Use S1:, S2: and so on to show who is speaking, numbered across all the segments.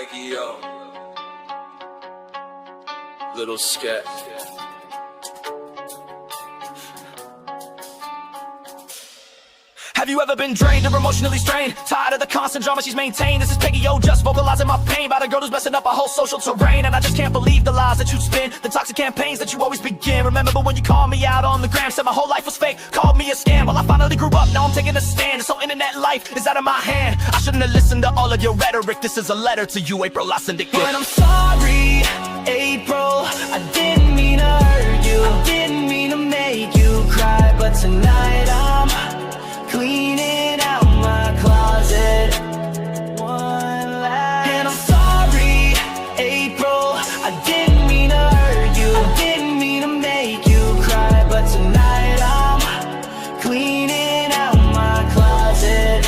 S1: Peggy, yo. Little scat.
S2: Have you ever been drained or emotionally strained? Tired of the constant drama she's maintained? This is Peggy, yo, just vocalizing my pain about a girl who's messing up our whole social terrain. And I just can't believe the lies that you spin, the toxic campaigns that you always begin. Remember when you called me out on the gram, said my whole life was fake, called me a scam. Well, I finally grew up, now I'm taking a stand. This whole internet life is out of my hand. I shouldn't have listened to all of your rhetoric. This is a letter to you, April, I send it good.
S3: But I'm sorry, April, I didn't mean to hurt you, I didn't mean to make you cry. But tonight I'm cleaning out my closet, one last. And I'm sorry, April, I didn't mean to hurt you, I didn't mean to make you cry. But tonight I'm cleaning out my closet.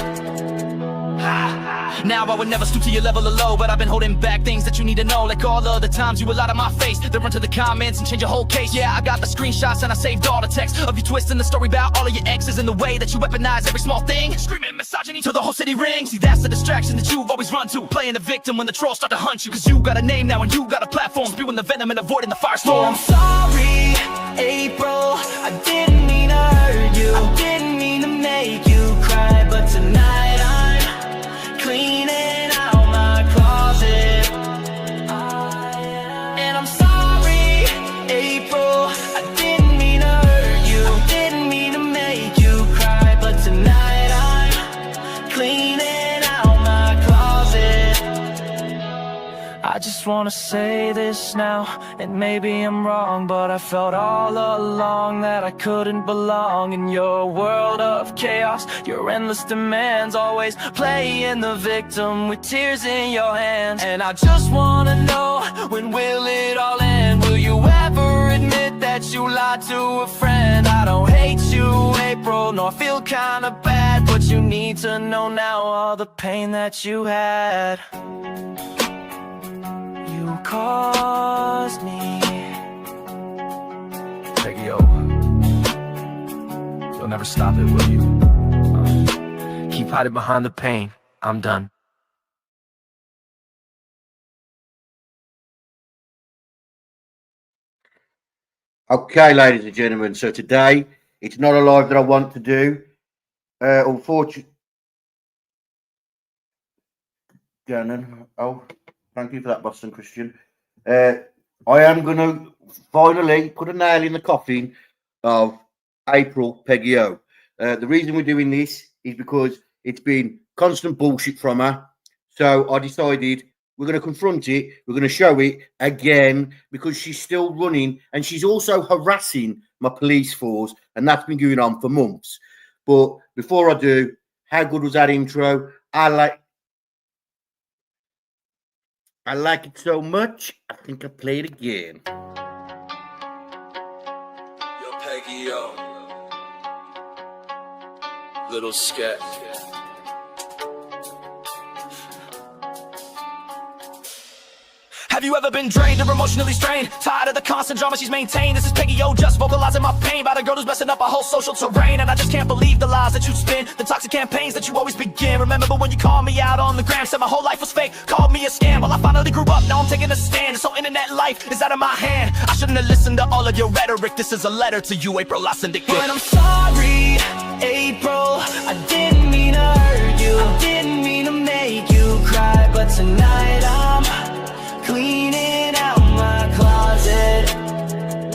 S2: Now I would never stoop to your level of low, but I've been holding back things that you need to know. Like all of the times you lied to my face, then run to the comments and change your whole case. Yeah, I got the screenshots and I saved all the texts of you twisting the story about all of your exes, and the way that you weaponize every small thing, screaming misogyny till the whole city rings. See, that's the distraction that you've always run to, playing the victim when the trolls start to hunt you. Cause you got a name now and you got a platform, spewing the venom and avoiding the firestorm.
S3: I'm sorry, April, I didn't mean to hurt you, I didn't mean to make you cry. But tonight I'm cleaning out my closet. And I'm sorry, April, I didn't mean to hurt you, didn't mean to make you cry. But tonight I'm cleaning out my closet. I just wanna say this now, and maybe I'm wrong, but I felt all along that I couldn't belong in your world of chaos. Your endless demands, always playing the victim with tears in your hands. And I just wanna know, when will it all end? Will you ever admit that you lied to a friend? I don't hate you, April, nor feel kinda bad, but you need to know now all the pain that you had. You caused me.
S2: Peggy, yo, you'll never stop it, will you?
S3: Keep hiding behind the pain. I'm done.
S4: Okay, ladies and gentlemen, so today it's not a live that I want to do. Unfortunately, Gannon, thank you for that, Boston Christian. I am going to finally put a nail in the coffin of April Peggy O. The reason we're doing this is because it's been constant bullshit from her. So I decided we're going to confront it. We're going to show it again because she's still running and she's also harassing my police force. And that's been going on for months. But before I do, how good was that intro? I like it so much, I think I'll play it again.
S1: Yo, Peggy, yo. Little scat.
S2: Have you ever been drained or emotionally strained? Tired of the constant drama she's maintained? This is Peggy, yo, just vocalizing my pain about a girl who's messing up our whole social terrain. And I just can't believe the lies that you spin, the toxic campaigns that you always begin. Remember when you called me out on the gram, said my whole life was fake, called me a scam. Well, I finally grew up, now I'm taking a stand. This whole internet life is out of my hand. I shouldn't have listened to all of your rhetoric. This is a letter to you, April, I send it good.
S3: But I'm sorry, April, I didn't mean to hurt you, I didn't mean to make you cry. But tonight I'm cleaning out my closet,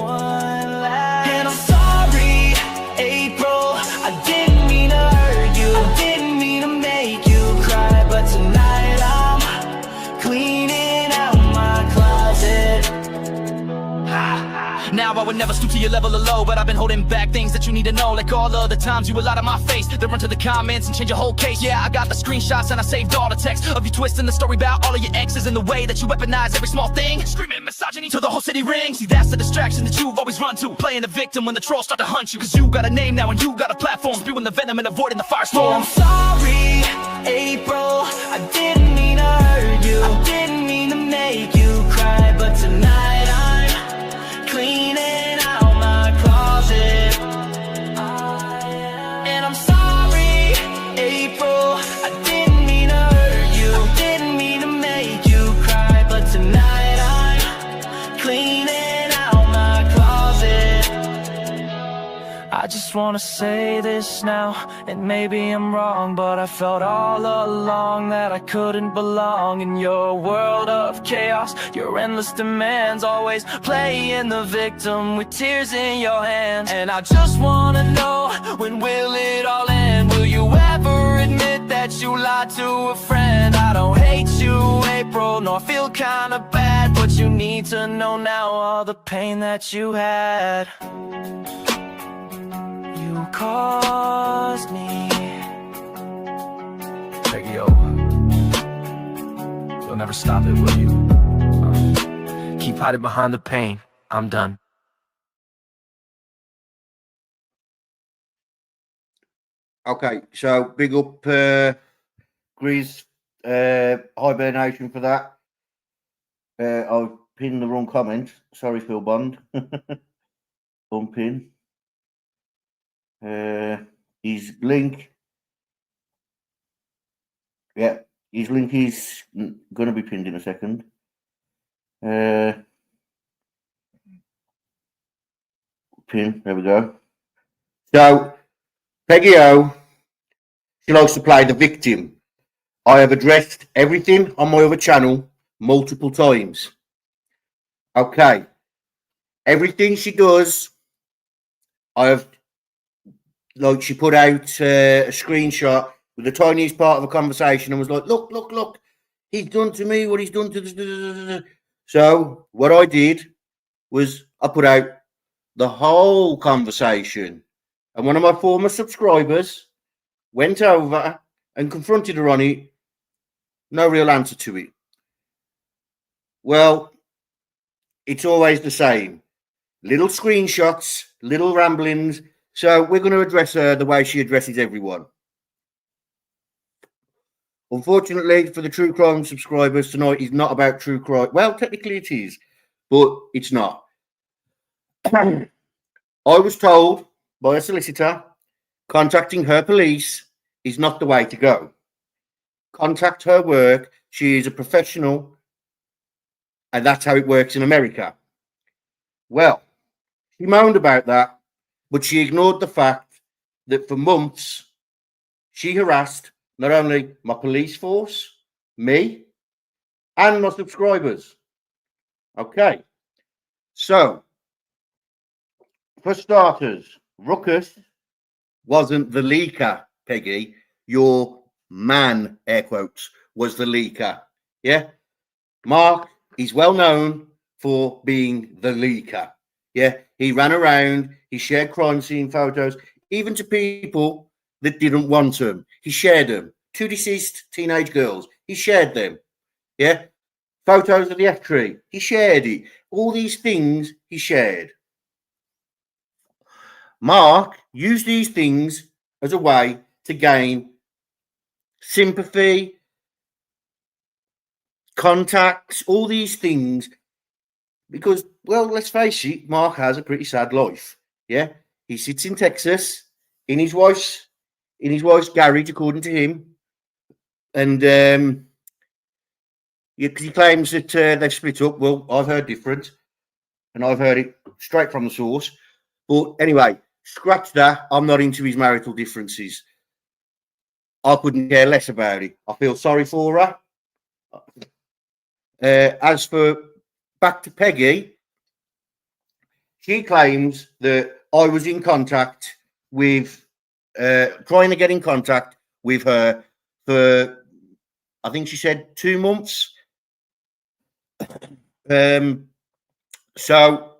S3: one last. And I'm sorry, April, I didn't mean to hurt you, I didn't mean to make you cry. But tonight I'm cleaning out my closet.
S2: Now I would never stoop to your level of low, but I've been holding back things that you need to know. Like all of the times you lied to my face, then run to the comments and change your whole case. Yeah, I got the screenshots and I saved all the texts of you twisting the story about all of your exes, and the way that you weaponize every small thing, screaming misogyny till the whole city rings. See, that's the distraction that you've always run to, playing the victim when the trolls start to hunt you. Cause you got a name now and you got a platform, spewing the venom and avoiding the firestorm.
S3: I'm sorry, April, I didn't mean to hurt you, I didn't mean to make you cry. But tonight I'm cleaning out my closet. And I'm sorry, April, I didn't mean to hurt you, didn't mean to make you just wanna say this now, and maybe I'm wrong, but I felt all along that I couldn't belong in your world of chaos. Your endless demands, always playing the victim with tears in your hands. And I just wanna know, when will it all end? Will you ever admit that you lied to a friend? I don't hate you, April, nor feel kinda bad, but you need to know now all the pain that you had. You caused me.
S2: Peggy, yo, you'll never stop it, will you? Keep hiding behind the pain. I'm done.
S4: Okay, so big up Grizz hibernation for that. I've pinned the wrong comment. Sorry, Phil Bond. Unpin. His link. Yeah, his link is going to be pinned in a second. Pin. There we go. So, Peggy O, she likes to play the victim. I have addressed everything on my other channel multiple times. Okay. Everything she does, I have, like, she put out a screenshot with the tiniest part of a conversation and was like, look, he's done to me what he's done to the... So what I did was I put out the whole conversation, and one of my former subscribers went over and confronted her on it. No real answer to it. Well, it's always the same. Little screenshots, little ramblings. So we're going to address her the way she addresses everyone. Unfortunately, for the true crime subscribers, tonight is not about true crime. Well, technically it is, but it's not. I was told by a solicitor, contacting her police is not the way to go. Contact her work. She is a professional, and that's how it works in America. Well, she moaned about that, but she ignored the fact that for months she harassed not only my police force, me, and my subscribers. Okay. So, for starters, Ruckus wasn't the leaker, Peggy. Your man, air quotes, was the leaker. Yeah? Mark is well known for being the leaker. Yeah? He ran around, he shared crime scene photos, even to people that didn't want them. He shared them. 2 deceased teenage girls. He shared them. Yeah? Photos of the F tree. He shared it. All these things he shared. Mark used these things as a way to gain sympathy, contacts, all these things. Because, well, let's face it, Mark has a pretty sad life. Yeah? He sits in Texas in his wife's garage, according to him. And he claims that they've split up. Well, I've heard different, and I've heard it straight from the source. But anyway, scratch that. I'm not into his marital differences. I couldn't care less about it. I feel sorry for her. As for back to Peggy, she claims that I was in contact with, trying to get in contact with her for, I think she said 2 months. So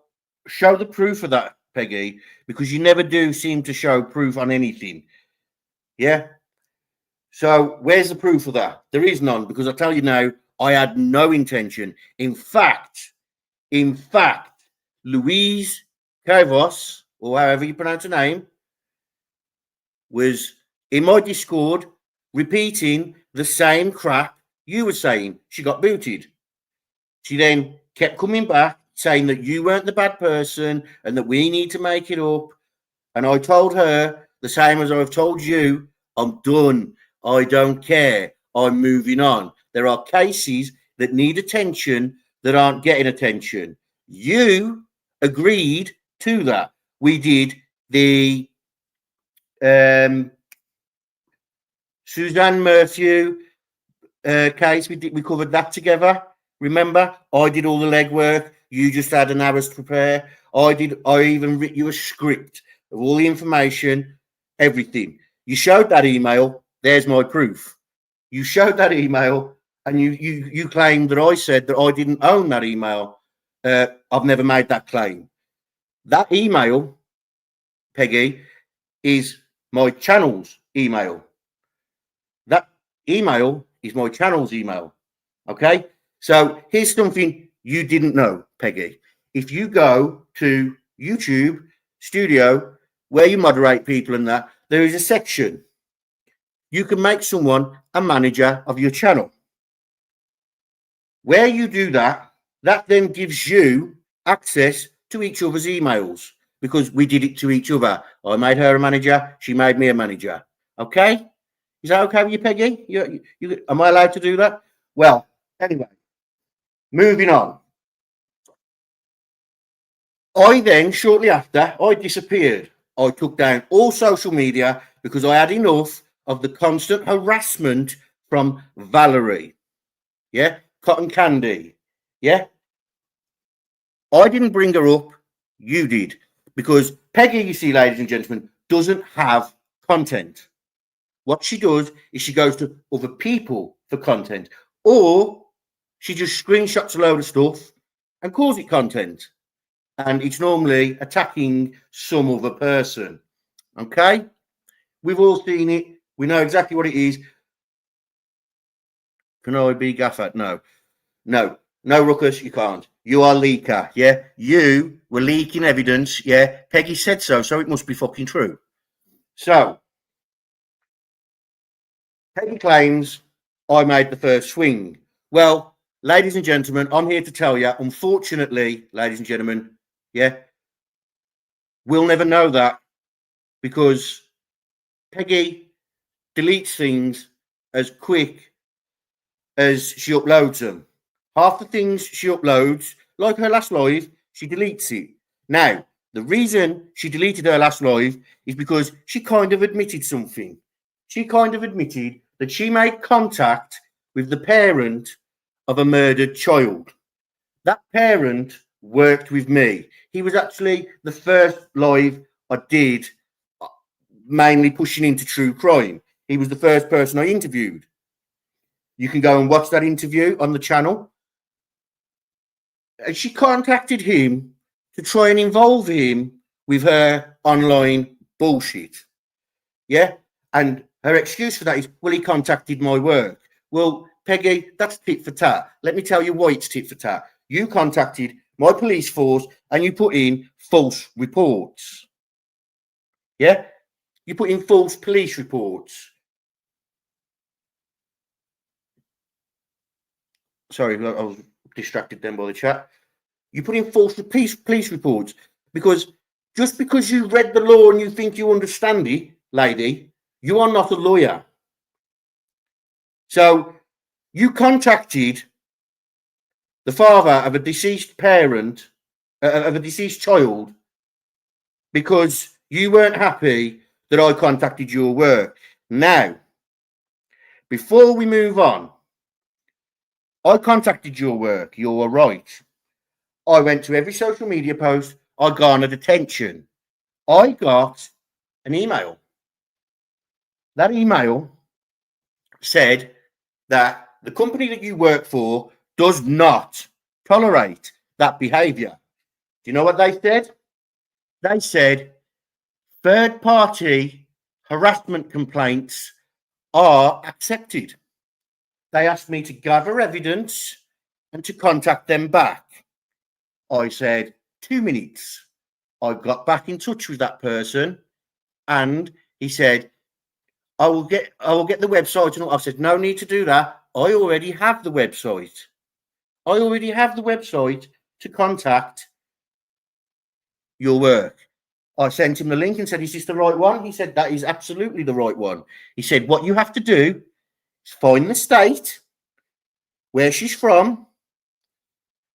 S4: show the proof of that, Peggy, because you never do seem to show proof on anything. Yeah? So where's the proof of that? There is none, because I tell you now, I had no intention. In fact, Louise Cavos, or however you pronounce her name, was in my Discord repeating the same crap you were saying. She got booted. She then kept coming back saying that you weren't the bad person and that we need to make it up. And I told her the same as I've told you, I'm done. I don't care. I'm moving on. There are cases that need attention that aren't getting attention. You agreed to that. We did the Suzanne Murphy case, we covered that together. Remember, I did all the legwork. You just had an hour's to prepare. I even wrote you a script of all the information, everything. You showed that email. There's my proof. You showed that email, and you claimed that I said that I didn't own that email. I've never made that claim. That email, Peggy, is my channel's email. That email is my channel's email. Okay? So here's something you didn't know, Peggy. If you go to YouTube Studio, where you moderate people and that, there is a section. You can make someone a manager of your channel. Where you do that, that then gives you access to each other's emails, because we did it to each other. I made her a manager. She made me a manager. Okay? Is that okay with you, Peggy? Am I allowed to do that? Well, anyway, moving on. I then, shortly after, I disappeared. I took down all social media because I had enough of the constant harassment from Valerie. Yeah? Cotton Candy. Yeah? I didn't bring her up. You did. Because Peggy, you see, ladies and gentlemen, doesn't have content. What she does is she goes to other people for content, or she just screenshots a load of stuff and calls it content. And it's normally attacking some other person. Okay? We've all seen it. We know exactly what it is. Can I be Gaffer? No. No, Ruckus, you can't. You are leaker, yeah? You were leaking evidence, yeah? Peggy said so it must be fucking true. So, Peggy claims I made the first swing. Well, ladies and gentlemen, I'm here to tell you, unfortunately, ladies and gentlemen, yeah, we'll never know that, because Peggy deletes things as quick as she uploads them. Half the things she uploads, like her last live, she deletes it. Now, the reason she deleted her last live is because she kind of admitted something. She kind of admitted that she made contact with the parent of a murdered child. That parent worked with me. He was actually the first live I did, mainly pushing into true crime. He was the first person I interviewed. You can go and watch that interview on the channel. And she contacted him to try and involve him with her online bullshit. Yeah? And her excuse for that is, well, he contacted my work. Well, Peggy, that's tit for tat. Let me tell you why it's tit for tat. You contacted my police force and you put in false reports. Yeah? You put in false police reports. Sorry, I was distracted then by the chat. You put in false police reports because just because you read the law and you think you understand it, lady, you are not a lawyer. So you contacted the father of a deceased parent, of a deceased child, because you weren't happy that I contacted your work. Now, before we move on, I contacted your work. You're right. I went to every social media post. I garnered attention. I got an email. That email said that the company that you work for does not tolerate that behavior. Do you know what they said? They said third-party harassment complaints are accepted. They asked me to gather evidence and to contact them back. I said 2 minutes. I got back in touch with that person, and he said, I will get the website. And I said, no need to do that. I already have the website. I already have the website to contact your work. I sent him the link and said, is this the right one? He said, that is absolutely the right one. He said, what you have to do is find the state where she's from,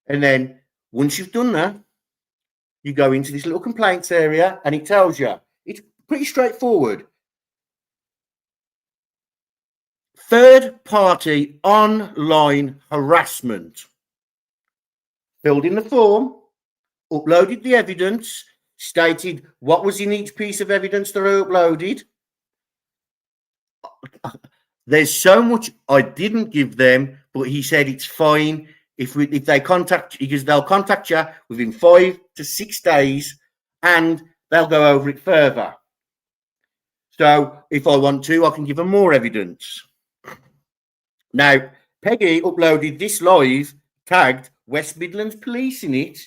S4: and then once you've done that, you go into this little complaints area and it tells you. It's pretty straightforward. third-party online harassment. Filled in the form, uploaded the evidence, stated what was in each piece of evidence that I uploaded. There's so much I didn't give them, but he said it's fine if they contact, because they'll contact you within 5 to 6 days and they'll go over it further. So if I want to, I can give them more evidence. Now, Peggy uploaded this live, tagged West Midlands Police in it.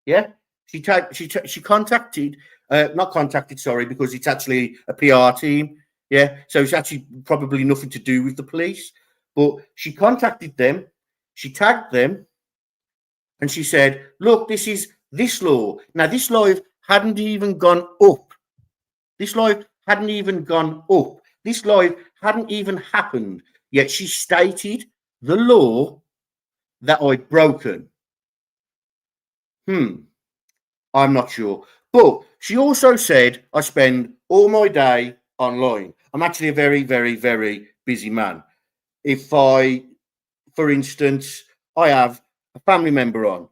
S4: Yeah, she contacted, not contacted, sorry, because it's actually a PR team. Yeah, so it's actually probably nothing to do with the police. But she contacted them, she tagged them, and she said, look, this is this law. Now, this live hadn't even gone up. This live hadn't even gone up. This live hadn't even happened. Yet she stated the law that I'd broken. I'm not sure. But she also said I spend all my day online. I'm actually a very, very, very busy man. If I, for instance, I have a family member on,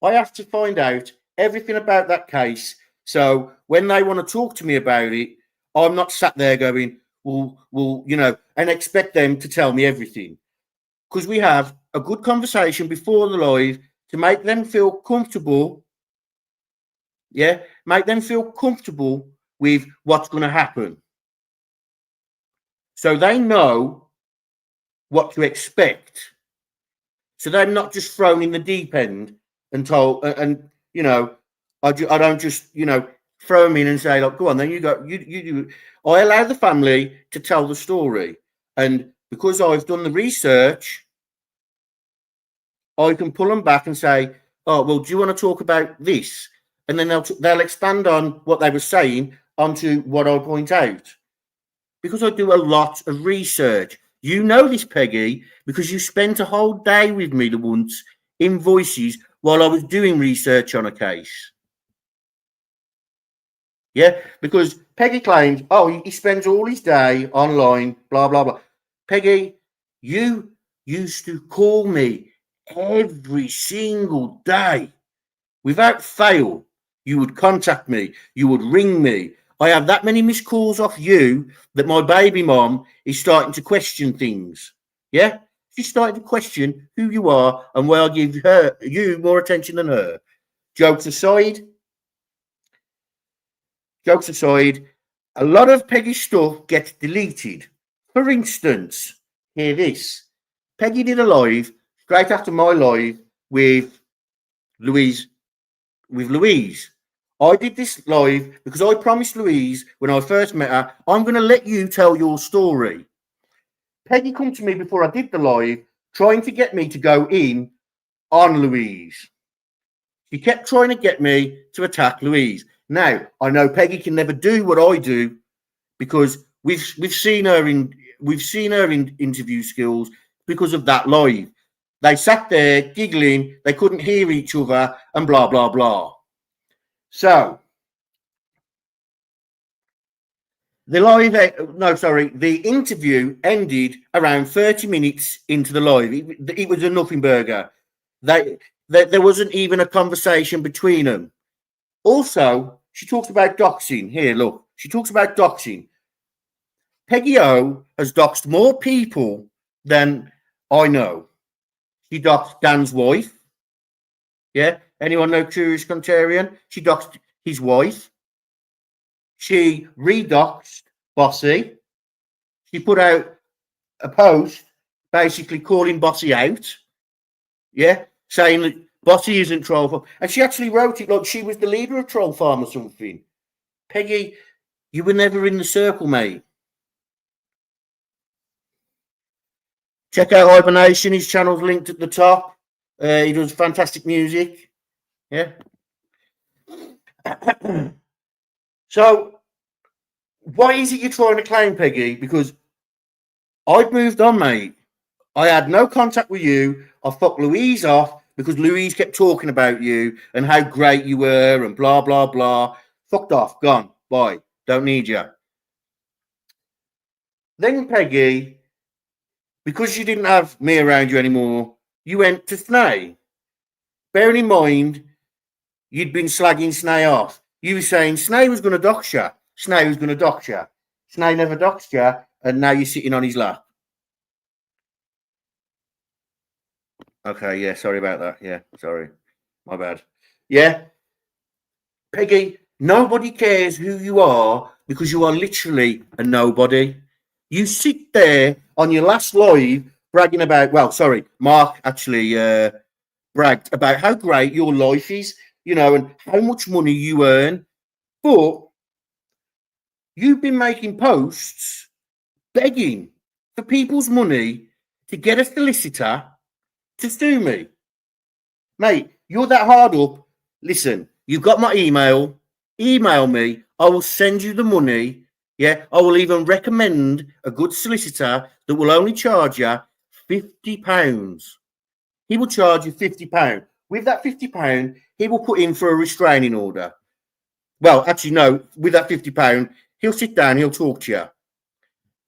S4: I have to find out everything about that case. So when they want to talk to me about it, I'm not sat there going, well, you know, and expect them to tell me everything. Because we have a good conversation before the live to make them feel comfortable. Yeah, make them feel comfortable with what's going to happen. So they know what to expect. So they're not just thrown in the deep end and told, and you know, I don't just, you know, throw them in and say, look, go on, then you go, you do. I allow the family to tell the story. And because I've done the research, I can pull them back and say, oh, well, do you want to talk about this? And then they'll expand on what they were saying onto what I point out. Because I do a lot of research. You know this, Peggy, because you spent a whole day with me the once in Voices while I was doing research on a case. Yeah, because Peggy claims, oh, he spends all his day online, blah, blah, blah. Peggy, you used to call me every single day. Without fail, you would contact me. You would ring me. I have that many missed calls off you that my baby mom is starting to question things. Yeah? She's starting to question who you are and why I give you more attention than her. Jokes aside, a lot of Peggy's stuff gets deleted. For instance, hear this. Peggy did a live straight after my live with Louise. I did this live because I promised Louise when I first met her, I'm going to let you tell your story. Peggy come to me before I did the live, trying to get me to go in on Louise. She kept trying to get me to attack Louise. Now, I know Peggy can never do what I do because we've seen her in interview skills because of that live. They sat there giggling, they couldn't hear each other, and blah, blah, blah. So, the interview ended around 30 minutes into the live. It was a nothing burger. There wasn't even a conversation between them. Also, she talks about doxing. Here, look. She talks about doxing. Peggy O has doxed more people than I know. She doxed Dan's wife. Yeah? Anyone know Curious Contrarian? She doxed his wife. She redoxed Bossy. She put out a post basically calling Bossy out. Yeah? Saying that Bossy isn't Troll Farm. And she actually wrote it like she was the leader of Troll Farm or something. Peggy, you were never in the circle, mate. Check out Hibernation. His channel's linked at the top. He does fantastic music. Yeah. So, why is it you're trying to claim, Peggy? Because I'd moved on, mate. I had no contact with you. I fucked Louise off because Louise kept talking about you and how great you were and blah, blah, blah. Fucked off. Gone. Bye. Don't need you. Then Peggy because you didn't have me around you anymore, you went to Snay. Bearing in mind, you'd been slagging Snay off. You were saying Snay was going to dox you. Snay was going to dox you. Snay never doxed you, and now you're sitting on his lap. Okay, yeah, sorry about that. Yeah, sorry. My bad. Yeah. Peggy, nobody cares who you are because you are literally a nobody. You sit there on your last live bragging about, well, sorry, Mark actually bragged about how great your life is, you know, and how much money you earn. But you've been making posts begging for people's money to get a solicitor to sue me. Mate, you're that hard up. Listen, you've got my email. Email me. I will send you the money. Yeah, I will even recommend a good solicitor that will only charge you £50. He will charge you £50. With that £50, he will put in for a restraining order. Well, actually, no, with that £50, he'll sit down, he'll talk to you.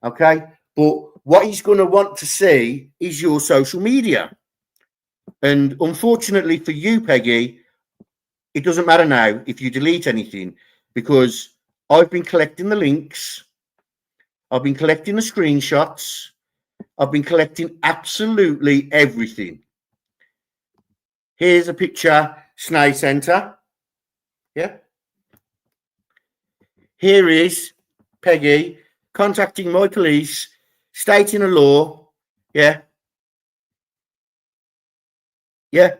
S4: Okay? But what he's going to want to see is your social media. And unfortunately for you, Peggy, it doesn't matter now if you delete anything because I've been collecting the links, I've been collecting the screenshots, I've been collecting absolutely everything. Here's a picture, Snay Centre. Yeah. Here is Peggy contacting my police, stating a law. Yeah. Yeah.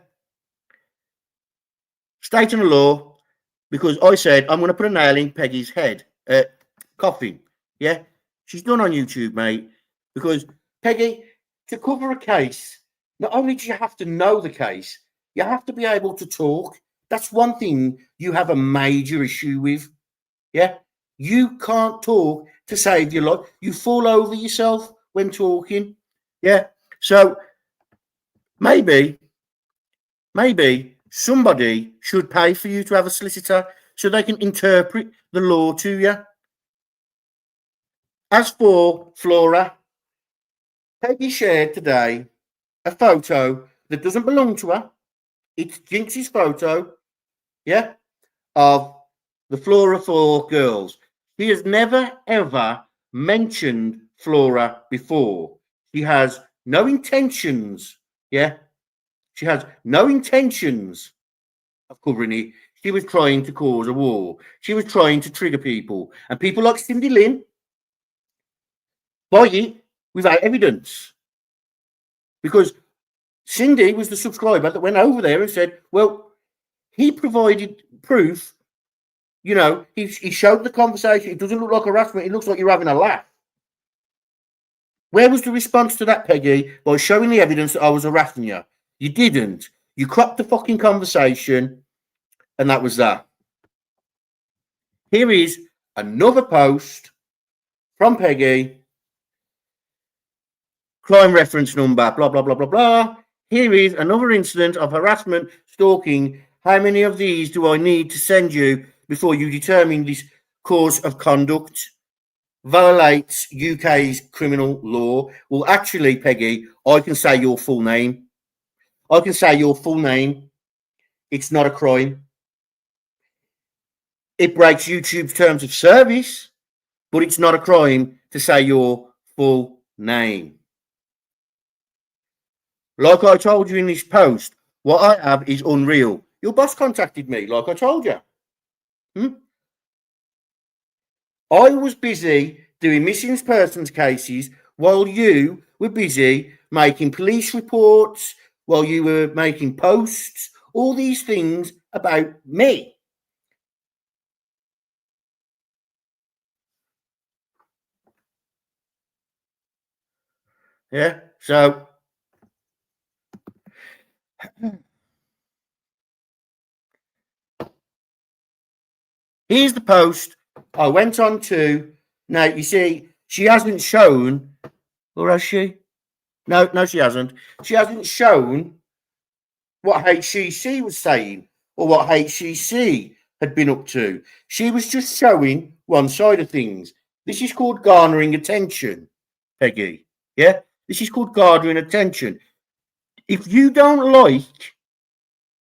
S4: Stating a law because I said I'm going to put a nail in Peggy's head, coffin. Yeah. She's done on YouTube, mate. Because Peggy, to cover a case, not only do you have to know the case, you have to be able to talk. That's one thing you have a major issue with. Yeah. You can't talk to save your life. You fall over yourself when talking. Yeah. So maybe somebody should pay for you to have a solicitor so they can interpret the law to you. As for Flora, Peggy shared today a photo that doesn't belong to her. It's Jinx's photo, yeah, of the Flora 4 girls. She has never, ever mentioned Flora before. She has no intentions, yeah. She has no intentions of covering it. She was trying to cause a war. She was trying to trigger people. And people like Cindy Lynn buy it without evidence. Because Cindy was the subscriber that went over there and said, well, he provided proof. You know, he showed the conversation. It doesn't look like harassment. It looks like you're having a laugh. Where was the response to that, Peggy? By showing the evidence that I was harassing you. You didn't. You cropped the fucking conversation, and that was that. Here is another post from Peggy. Crime reference number, blah, blah, blah, blah, blah. Here is another incident of harassment, stalking. How many of these do I need to send you before you determine this course of conduct violates UK's criminal law? Well, actually, Peggy, I can say your full name. I can say your full name. It's not a crime. It breaks YouTube's terms of service, but it's not a crime to say your full name. Like I told you in this post, what I have is unreal. Your boss contacted me, like I told you. I was busy doing missing persons cases while you were busy making police reports, while you were making posts, all these things about me. Yeah, so here's the post I went on to. Now, you see, she hasn't shown, or has she? No, she hasn't. She hasn't shown what HCC was saying or what HCC had been up to. She was just showing one side of things. This is called garnering attention, Peggy. Yeah? This is called garnering attention. If you don't like,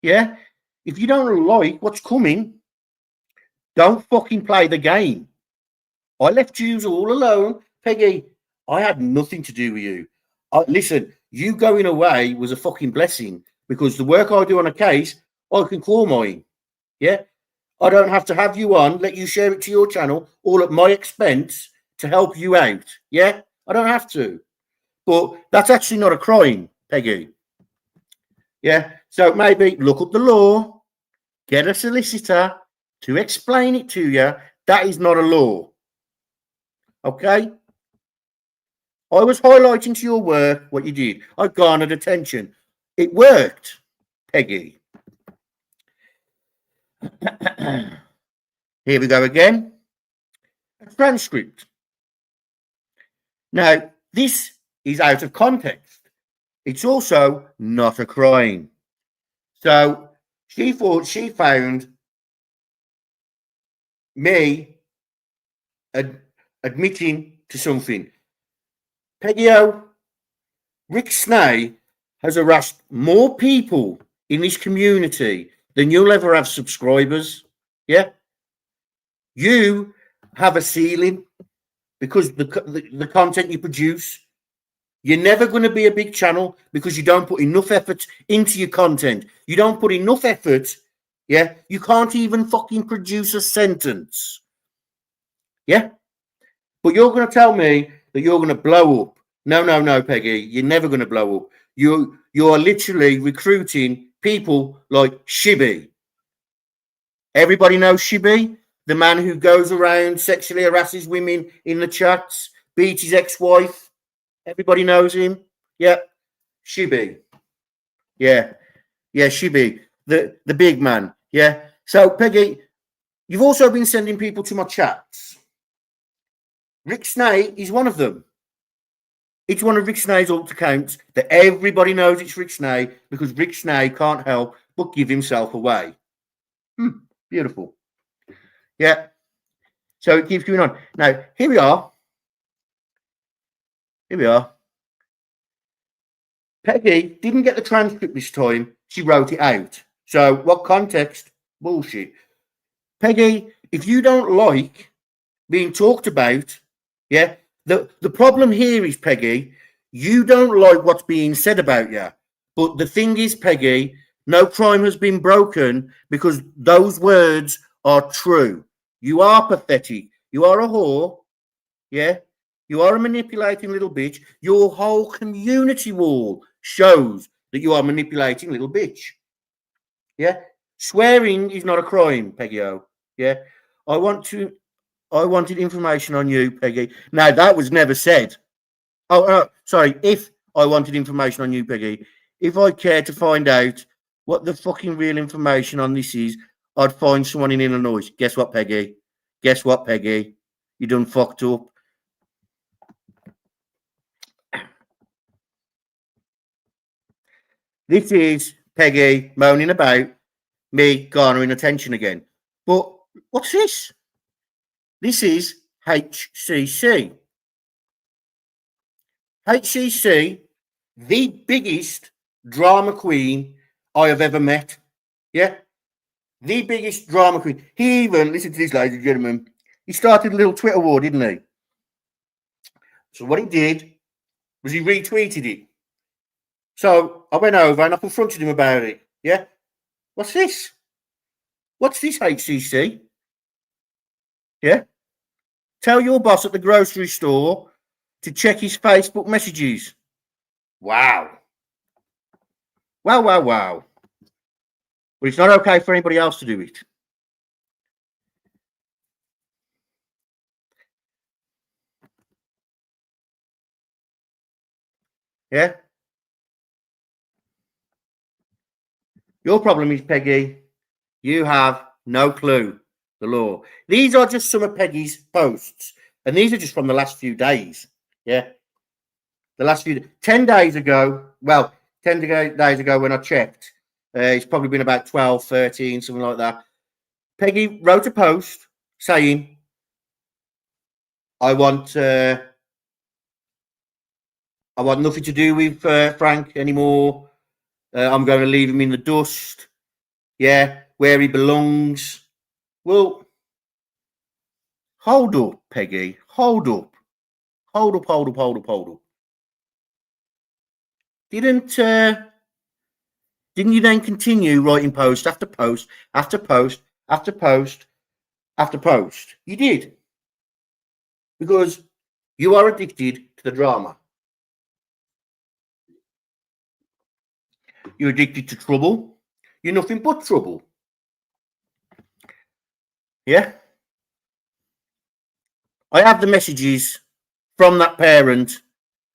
S4: yeah, if you don't like what's coming, don't fucking play the game. I left you all alone, Peggy. I had nothing to do with you. Listen, you going away was a fucking blessing because the work I do on a case, I can call mine. Yeah, I don't have to have you on, let you share it to your channel, all at my expense to help you out. Yeah, I don't have to. But that's actually not a crime, Peggy. Yeah, so maybe look up the law, get a solicitor to explain it to you. That is not a law. Okay? I was highlighting to your work what you did. I garnered attention. It worked, Peggy. Here we go again. A transcript. Now, this is out of context. It's also not a crime. So she thought she found me admitting to something. Peggy O, Rick Snay has harassed more people in this community than you'll ever have subscribers. Yeah? You have a ceiling because the content you produce. You're never going to be a big channel because you don't put enough effort into your content. You don't put enough effort. Yeah? You can't even fucking produce a sentence. Yeah? But you're going to tell me that you're going to blow up. No, Peggy. You're never going to blow up. You are literally recruiting people like Shibby. Everybody knows Shibby, the man who goes around sexually harasses women in the chats, beats his ex-wife. Everybody knows him. Yeah. Shibby. Yeah. Yeah, Shibby. The big man. Yeah. So, Peggy, you've also been sending people to my chats. Rick Snay is one of them. It's one of Rick Snay's alt accounts that everybody knows it's Rick Snay because Rick Snay can't help but give himself away. Beautiful. Yeah. So it keeps going on. Now, here we are. Peggy didn't get the transcript this time. She wrote it out. So what context? Bullshit. Peggy, if you don't like being talked about, yeah, the problem here is, Peggy, you don't like what's being said about you. But the thing is, Peggy, no crime has been broken because those words are true. You are pathetic. You are a whore. Yeah. You are a manipulating little bitch. Your whole community wall shows that you are manipulating little bitch. Yeah. Swearing is not a crime, Peggy O. Yeah. I wanted information on you, Peggy. Now, that was never said. Sorry. If I wanted information on you, Peggy, if I care to find out what the fucking real information on this is, I'd find someone in Illinois. Guess what, Peggy? You done fucked up. This is Peggy moaning about me garnering attention again. But what's this? This is HCC. HCC, the biggest drama queen I have ever met. Yeah? The biggest drama queen. He even, listen to this, ladies and gentlemen, he started a little Twitter war, didn't he? So what he did was he retweeted it. So I went over and I confronted him about it. Yeah? What's this? What's this, HCC? Yeah? Tell your boss at the grocery store to check his Facebook messages. Wow. Wow. But it's not okay for anybody else to do it. Yeah? Your problem is, Peggy, you have no clue the law. These are just some of Peggy's posts, and these are just from the last few days. Yeah? The last 10 days ago, 10 days ago when I checked, it's probably been about 12, 13, something like that. Peggy wrote a post saying, I want I want nothing to do with Frank anymore. I'm going to leave him in the dust. Yeah, where he belongs. Well, hold up, Peggy. Hold up. Hold up, hold up, hold up, hold up. Didn't you then continue writing post after post after post after post after post? You did. Because you are addicted to the drama. You're addicted to trouble. You're nothing but trouble. Yeah? I have the messages from that parent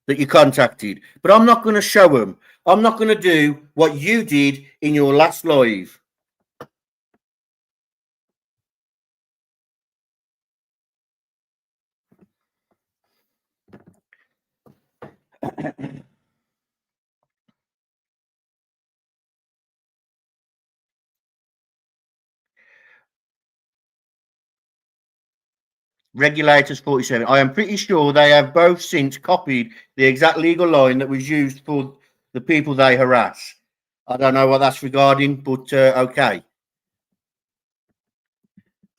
S4: that you contacted, but I'm not going to show them. I'm not going to do what you did in your last live. Regulators 47. I am pretty sure they have both since copied the exact legal line that was used for the people they harass. I don't know what that's regarding, but okay.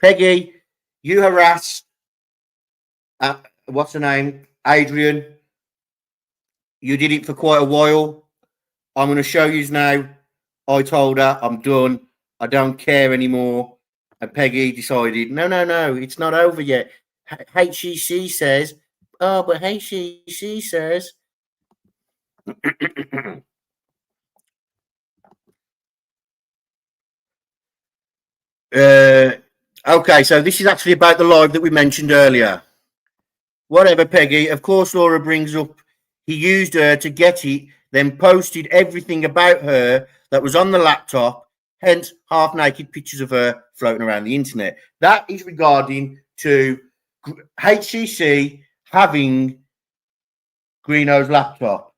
S4: Peggy, you harass, what's her name? Adrian. You did it for quite a while. I'm going to show you now. I told her I'm done. I don't care anymore. And Peggy decided, no, it's not over yet. HCC says, oh, but HCC says. Okay, so this is actually about the live that we mentioned earlier. Whatever, Peggy. Of course, Laura brings up he used her to get it, then posted everything about her that was on the laptop, hence half-naked pictures of her floating around the internet. That is regarding to HCC having Greeno's laptop.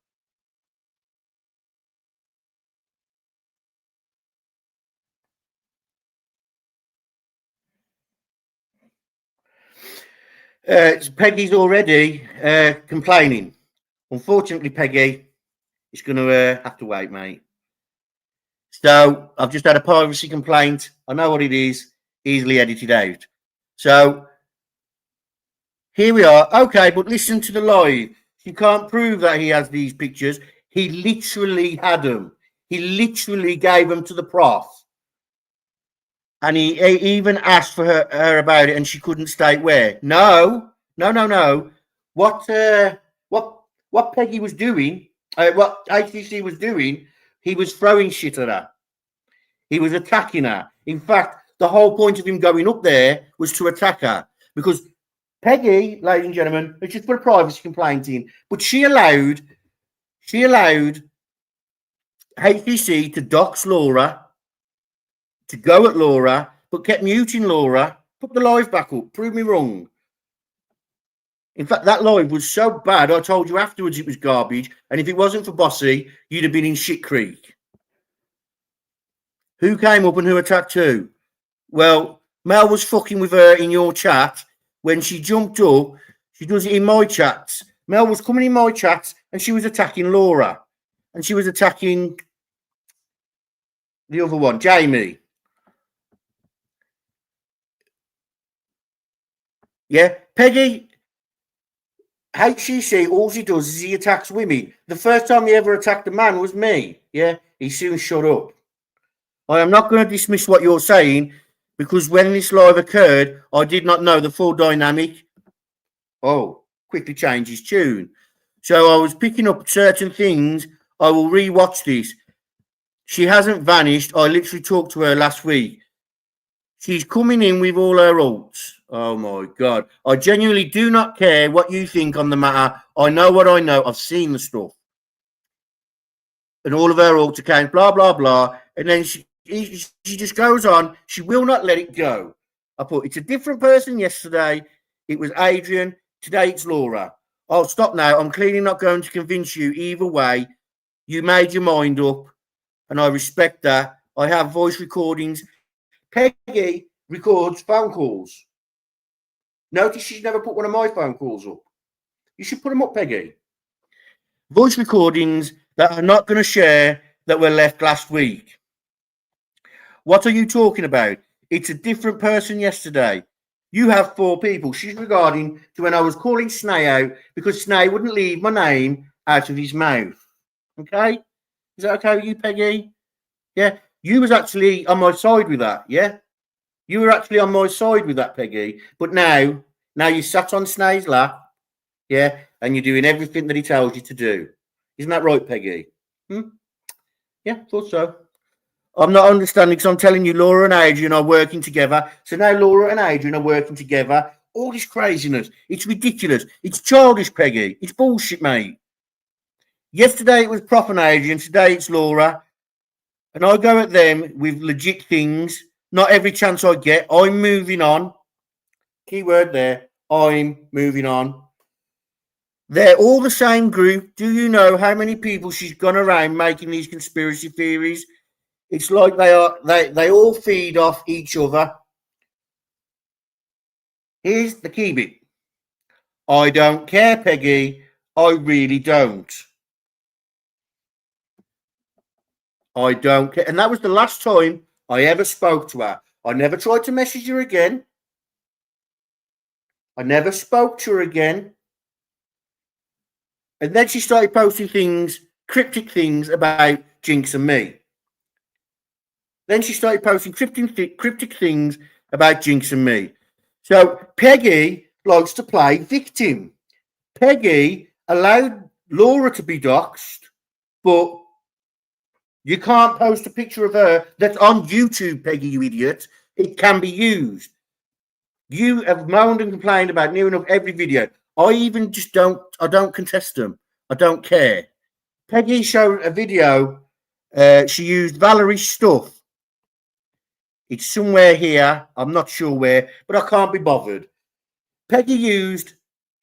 S4: Peggy's already complaining. Unfortunately, Peggy, it's going to have to wait, mate. So I've just had a privacy complaint. I know what it is. Easily edited out. So here we are. Okay, but listen to the live. You can't prove that he has these pictures. He literally had them. He literally gave them to the prof. And he even asked for her about it, and she couldn't state where. No. What Peggy was doing, what HCC was doing, he was throwing shit at her. He was attacking her. In fact, the whole point of him going up there was to attack her, because Peggy, ladies and gentlemen, has just put a privacy complaint in, but she allowed HCC to dox Laura, to go at Laura, but kept muting Laura. Put the live back up. Prove me wrong. In fact, that live was so bad, I told you afterwards it was garbage. And if it wasn't for Bossy, you'd have been in shit creek. Who came up and who attacked who? Well, Mel was fucking with her in your chat. When she jumped up, she does it in my chats. Mel was coming in my chats and she was attacking Laura. And she was attacking the other one, Jamie. Yeah, Peggy, HCC, all he does is he attacks women. The first time he ever attacked a man was me. Yeah, he soon shut up. I am not going to dismiss what you're saying, because when this live occurred, I did not know the full dynamic. Oh, quickly change his tune. So I was picking up certain things. I will re-watch this. She hasn't vanished. I literally talked to her last week. She's coming in with all her alts. Oh, my God. I genuinely do not care what you think on the matter. I know what I know. I've seen the stuff. And all of her alt accounts, blah, blah, blah. And then she just goes on. She will not let it go. I put, it's a different person yesterday. It was Adrian. Today it's Laura. I'll stop now. I'm clearly not going to convince you either way. You made your mind up. And I respect that. I have voice recordings. Peggy records phone calls. Notice she's never put one of my phone calls up. You should put them up, Peggy. voice recordings that are not going to share that were left last week. What are you talking about? It's a different person yesterday. You have 4 people. She's regarding to when I was calling Snay out because Snay wouldn't leave my name out of his mouth. Okay? Is that okay with you, Peggy? Yeah? You was actually on my side with that, yeah? You were actually on my side with that, Peggy. But now you sat on Snay's lap, yeah, and you're doing everything that he tells you to do. Isn't that right, Peggy? Yeah, thought so. I'm not understanding because I'm telling you, Laura and Adrian are working together. So now Laura and Adrian are working together. All this craziness. It's ridiculous. It's childish, Peggy. It's bullshit, mate. Yesterday it was Prop and Adrian. Today it's Laura. And I go at them with legit things. Not every chance I get. I'm moving on. Keyword there. I'm moving on. They're all the same group. Do you know how many people she's gone around making these conspiracy theories? It's like they all feed off each other. Here's the key bit. I don't care, Peggy. I really don't. I don't care. And that was the last time I ever spoke to her. I never tried to message her again. I never spoke to her again. And then she started posting things, cryptic things about Jinx and me. Then she started posting cryptic things about Jinx and me. So Peggy likes to play victim. Peggy allowed Laura to be doxxed, but you can't post a picture of her that's on YouTube, Peggy, you idiot. It can be used. You have moaned and complained about near enough every video. I don't contest them. I don't care. Peggy showed a video. She used Valerie's stuff. It's somewhere here. I'm not sure where, but I can't be bothered. Peggy used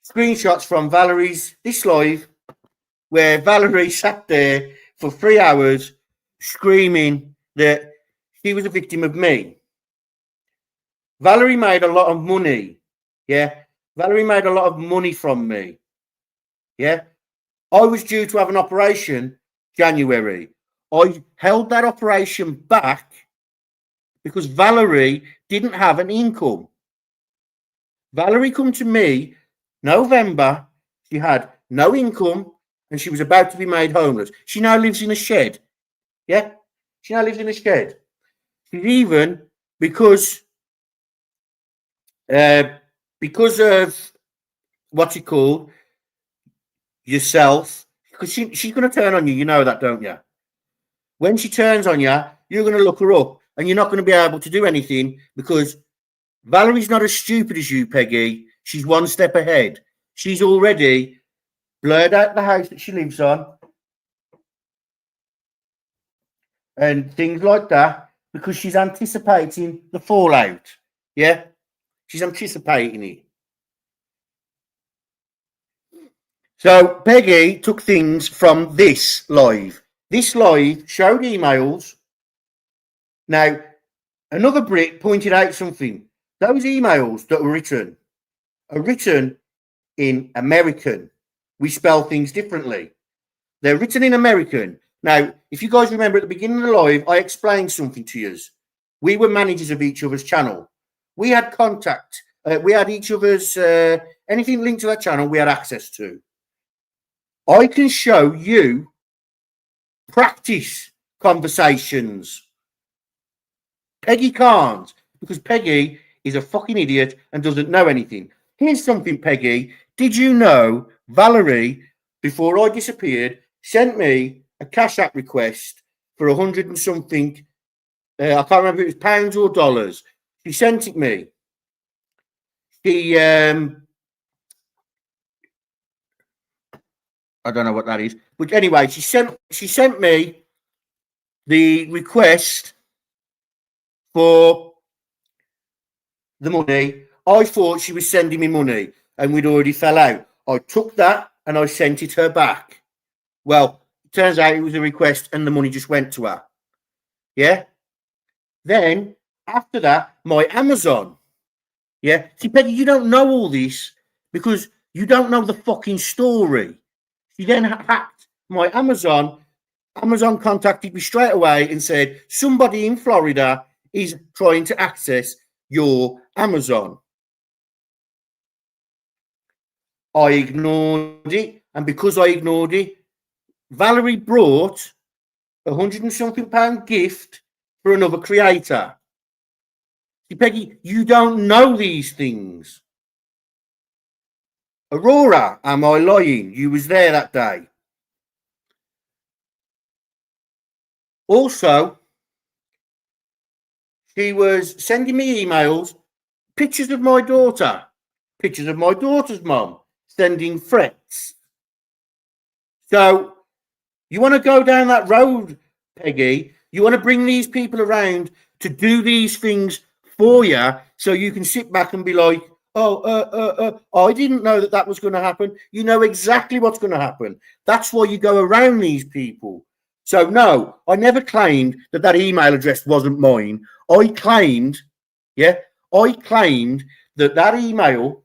S4: screenshots from this live, where Valerie sat there for 3 hours screaming that she was a victim of me. Valerie made a lot of money. Yeah. Valerie made a lot of money from me. Yeah. I was due to have an operation January. I held that operation back because Valerie didn't have an income. Valerie come to me November. She had no income and she was about to be made homeless. She now lives in a shed. Yeah? She now lives in a shed. She's even, because of what's it called, yourself, because she's going to turn on you. You know that, don't you? When she turns on you, you're going to look her up and you're not going to be able to do anything because Valerie's not as stupid as you, Peggy. She's one step ahead. She's already blurred out the house that she lives on and things like that because she's anticipating the fallout. Yeah? She's anticipating it. So Peggy took things from this live. This live showed emails. Now, another Brit pointed out something. Those emails that were written are written in American. We spell things differently. They're written in American. Now, if you guys remember at the beginning of the live, I explained something to you. We were managers of each other's channel. We had contact. We had each other's, anything linked to that channel, we had access to. I can show you practice conversations. Peggy can't, because Peggy is a fucking idiot and doesn't know anything. Here's something, Peggy. Did you know Valerie, before I disappeared, sent me a Cash App request for 100 and something? I can't remember if it was pounds or dollars. She sent it me. She, I don't know what that is, but anyway, she sent me the request for the money. I thought she was sending me money and we'd already fell out. I took that and I sent it her back. Well, it turns out it was a request and the money just went to her. Yeah. Then after that, my Amazon. Yeah. See, Peggy, you don't know all this because you don't know the fucking story. She then hacked my Amazon. Amazon contacted me straight away and said, somebody in Florida is trying to access your Amazon. I ignored it. And because I ignored it, Valerie brought £100 and something gift for another creator. See, Peggy, you don't know these things. Aurora, am I lying? You was there that day. Also, she was sending me emails, pictures of my daughter, pictures of my daughter's mum, sending threats. So, you want to go down that road, Peggy? You want to bring these people around to do these things for you so you can sit back and be like, I didn't know that was going to happen. You know exactly what's going to happen. That's why you go around these people. So, no, I never claimed that email address wasn't mine. I claimed that email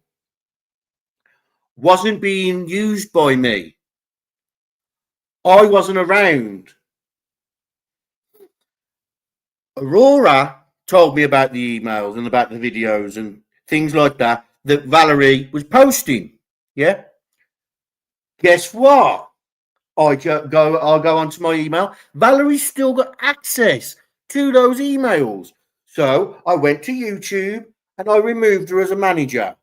S4: wasn't being used by me. I wasn't around. Aurora told me about the emails and about the videos and things like that Valerie was posting. Yeah. Guess what? I'll go onto my email. Valerie's still got access to those emails. So I went to YouTube and I removed her as a manager.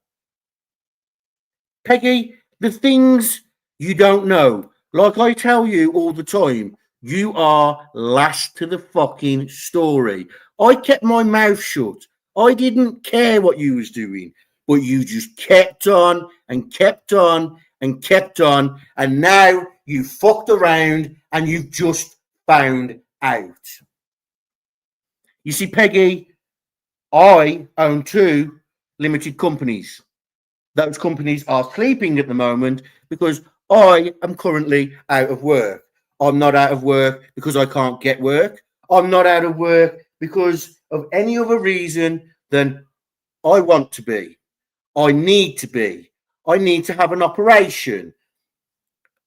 S4: Peggy, the things you don't know, like I tell you all the time, you are last to the fucking story. I kept my mouth shut. I didn't care what you was doing, but you just kept on and kept on and kept on, and now you fucked around and you've just found out. You see, Peggy, I own 2 limited companies. Those companies are sleeping at the moment because I am currently out of work. I'm not out of work because I can't get work. I'm not out of work because of any other reason than I want to be. I need to be. I need to have an operation.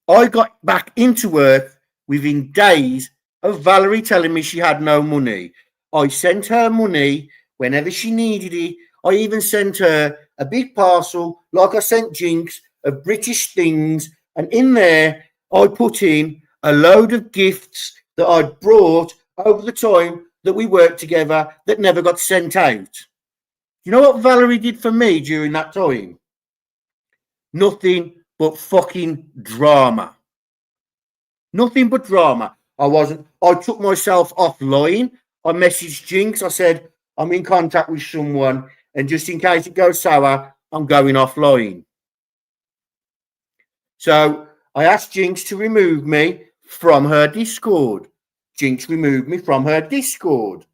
S4: I got back into work within days of Valerie telling me she had no money. I sent her money whenever she needed it. I even sent her a big parcel, like I sent Jinx, of British things. And in there, I put in a load of gifts that I'd brought over the time that we worked together that never got sent out. You know what Valerie did for me during that time? Nothing but fucking drama. Nothing but drama. I took myself offline. I messaged Jinx. I said, I'm in contact with someone, and just in case it goes sour, I'm going offline. So I asked Jinx to remove me from her Discord. Jinx removed me from her Discord.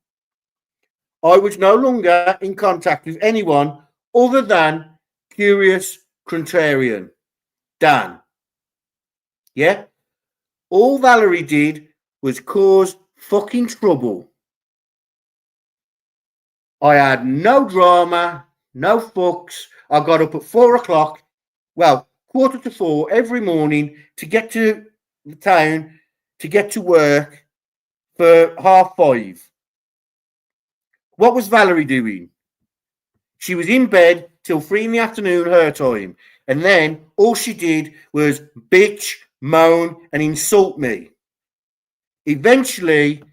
S4: I was no longer in contact with anyone other than Curious Contrarian, Dan. Yeah? All Valerie did was cause fucking trouble. I had no drama, no fucks. I got up at 4 o'clock, well, 4:45 every morning to get to the town, to get to work for 5:30. What was Valerie doing? She was in bed till 3 in the afternoon, her time. And then all she did was bitch, moan, and insult me. Eventually,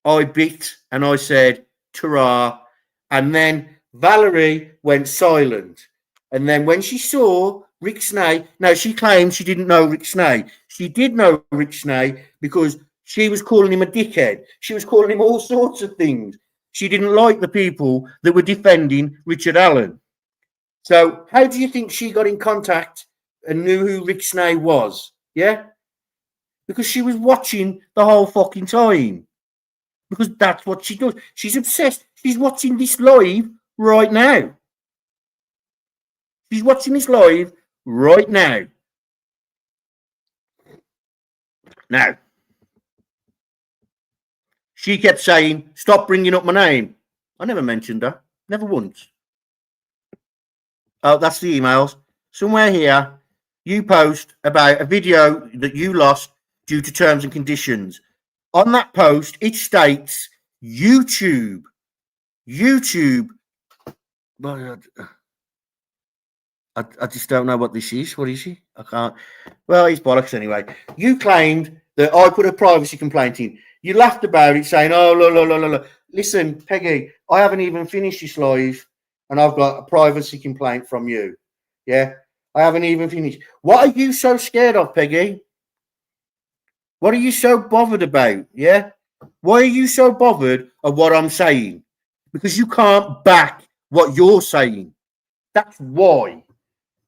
S4: I bit and I said, ta-ra. And then Valerie went silent. And then when she saw Rick Snay, now she claimed she didn't know Rick Snay. She did know Rick Snay because she was calling him a dickhead. She was calling him all sorts of things. She didn't like the people that were defending Richard Allen. So how do you think she got in contact and knew who Rick Snay was? Yeah? Because she was watching the whole fucking time. Because that's what she does. She's obsessed. She's watching this live right now. She's watching this live right now. Now, she kept saying, stop bringing up my name. I never mentioned her. Never once. Oh, that's the emails. Somewhere here, you post about a video that you lost due to terms and conditions. On that post, it states YouTube. I just don't know what this is. What is he? I can't. Well, it's bollocks anyway. You claimed that I put a privacy complaint in. You laughed about it, saying, "Oh, la. Listen, Peggy, I haven't even finished this live, and I've got a privacy complaint from you. Yeah, I haven't even finished. What are you so scared of, Peggy? What are you so bothered about? Yeah, why are you so bothered of what I'm saying? Because you can't back what you're saying. That's why."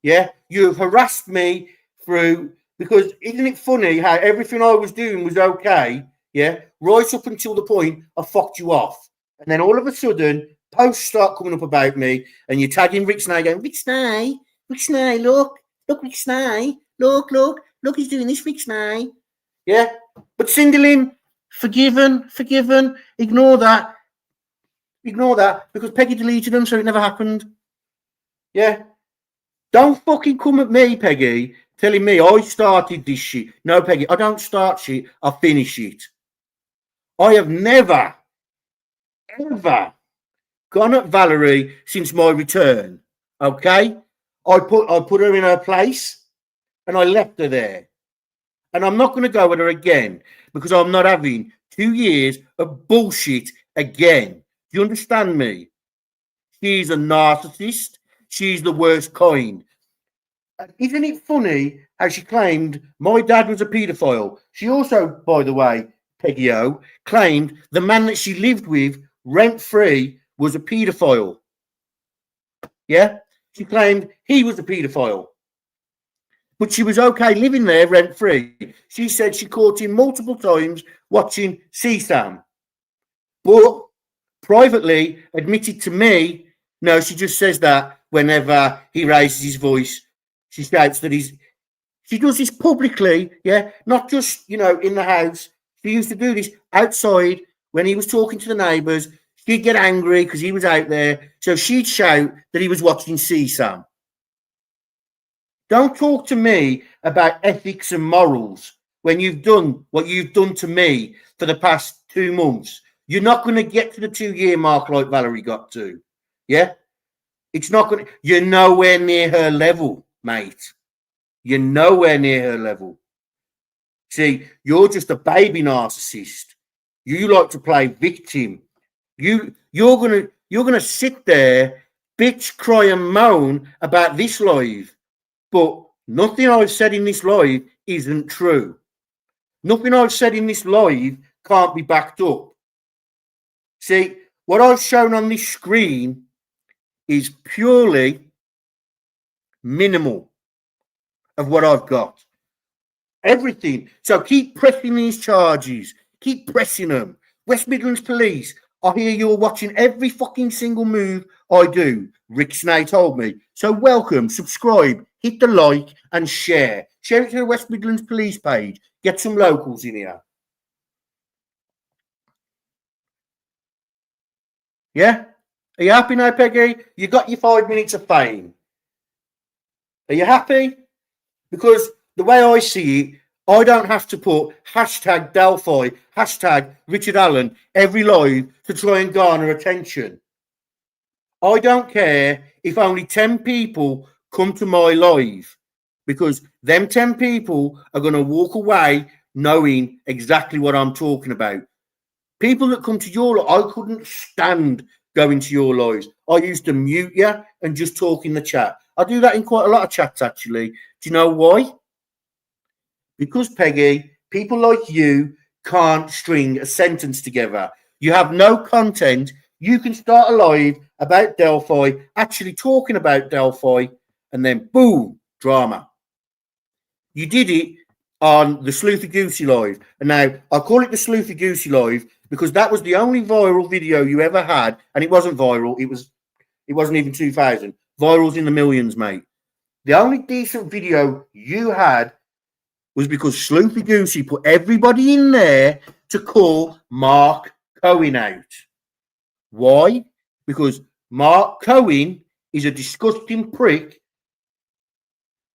S4: Yeah, you've harassed me through because isn't it funny how everything I was doing was okay? Yeah, right up until the point I fucked you off, and then all of a sudden posts start coming up about me, and you're tagging Rick Snay, going Rick Snay, look, Rick Snay, look, he's doing this, Rick Snay. Yeah, but Cinderlin, forgiven, ignore that, because Peggy deleted them, so it never happened. Yeah. Don't fucking come at me, Peggy, telling me I started this shit. No, Peggy, I don't start shit. I finish it. I have never, ever gone at Valerie since my return. Okay? I put her in her place and I left her there. And I'm not going to go with her again because I'm not having 2 years of bullshit again. Do you understand me? She's a narcissist. She's the worst kind. Isn't it funny how she claimed my dad was a paedophile? She also, by the way, Peggy O, claimed the man that she lived with rent-free was a paedophile. Yeah? She claimed he was a paedophile. But she was okay living there rent-free. She said she caught him multiple times watching CSAM. But privately admitted to me, no, she just says that whenever he raises his voice, she shouts that she does this publicly, yeah, not just, in the house. She used to do this outside when he was talking to the neighbours. She'd get angry because he was out there. So she'd shout that he was watching CSAM. Don't talk to me about ethics and morals when you've done what you've done to me for the past 2 months. You're not going to get to the 2-year mark like Valerie got to. Yeah? It's not going to, you're nowhere near her level, mate. You're nowhere near her level. See, you're just a baby narcissist. You like to play victim. You're gonna sit there, bitch, cry and moan about this live, but nothing I've said in this live isn't true. Nothing I've said in this live can't be backed up. See, what I've shown on this screen is purely minimal of what I've got. Everything. So keep pressing these charges. Keep pressing them. West Midlands Police, I hear you're watching every fucking single move I do. Rick Snay told me. So welcome, subscribe, hit the like and share. Share it to the West Midlands Police page. Get some locals in here. Yeah? Are you happy now, Peggy? You got your 5 minutes of fame. Are you happy? Because the way I see it, I don't have to put hashtag Delphi, hashtag Richard Allen every live to try and garner attention. I don't care if only 10 people come to my live, because them 10 people are going to walk away knowing exactly what I'm talking about. People that come to your live, I couldn't stand going to your lives. I used to mute you and just talk in the chat. I do that in quite a lot of chats, actually. Do you know why? Because, Peggy, people like you can't string a sentence together. You have no content. You can start a live about Delphi, actually talking about Delphi, and then boom, drama. You did it on the Sleuthy Goosey live. And now I call it the Sleuthy Goosey live because that was the only viral video you ever had. And it wasn't viral. It wasn't even 2,000. Viral's in the millions, mate. The only decent video you had was because Sleuthy Goosey put everybody in there to call Mark Cohen out. Why? Because Mark Cohen is a disgusting prick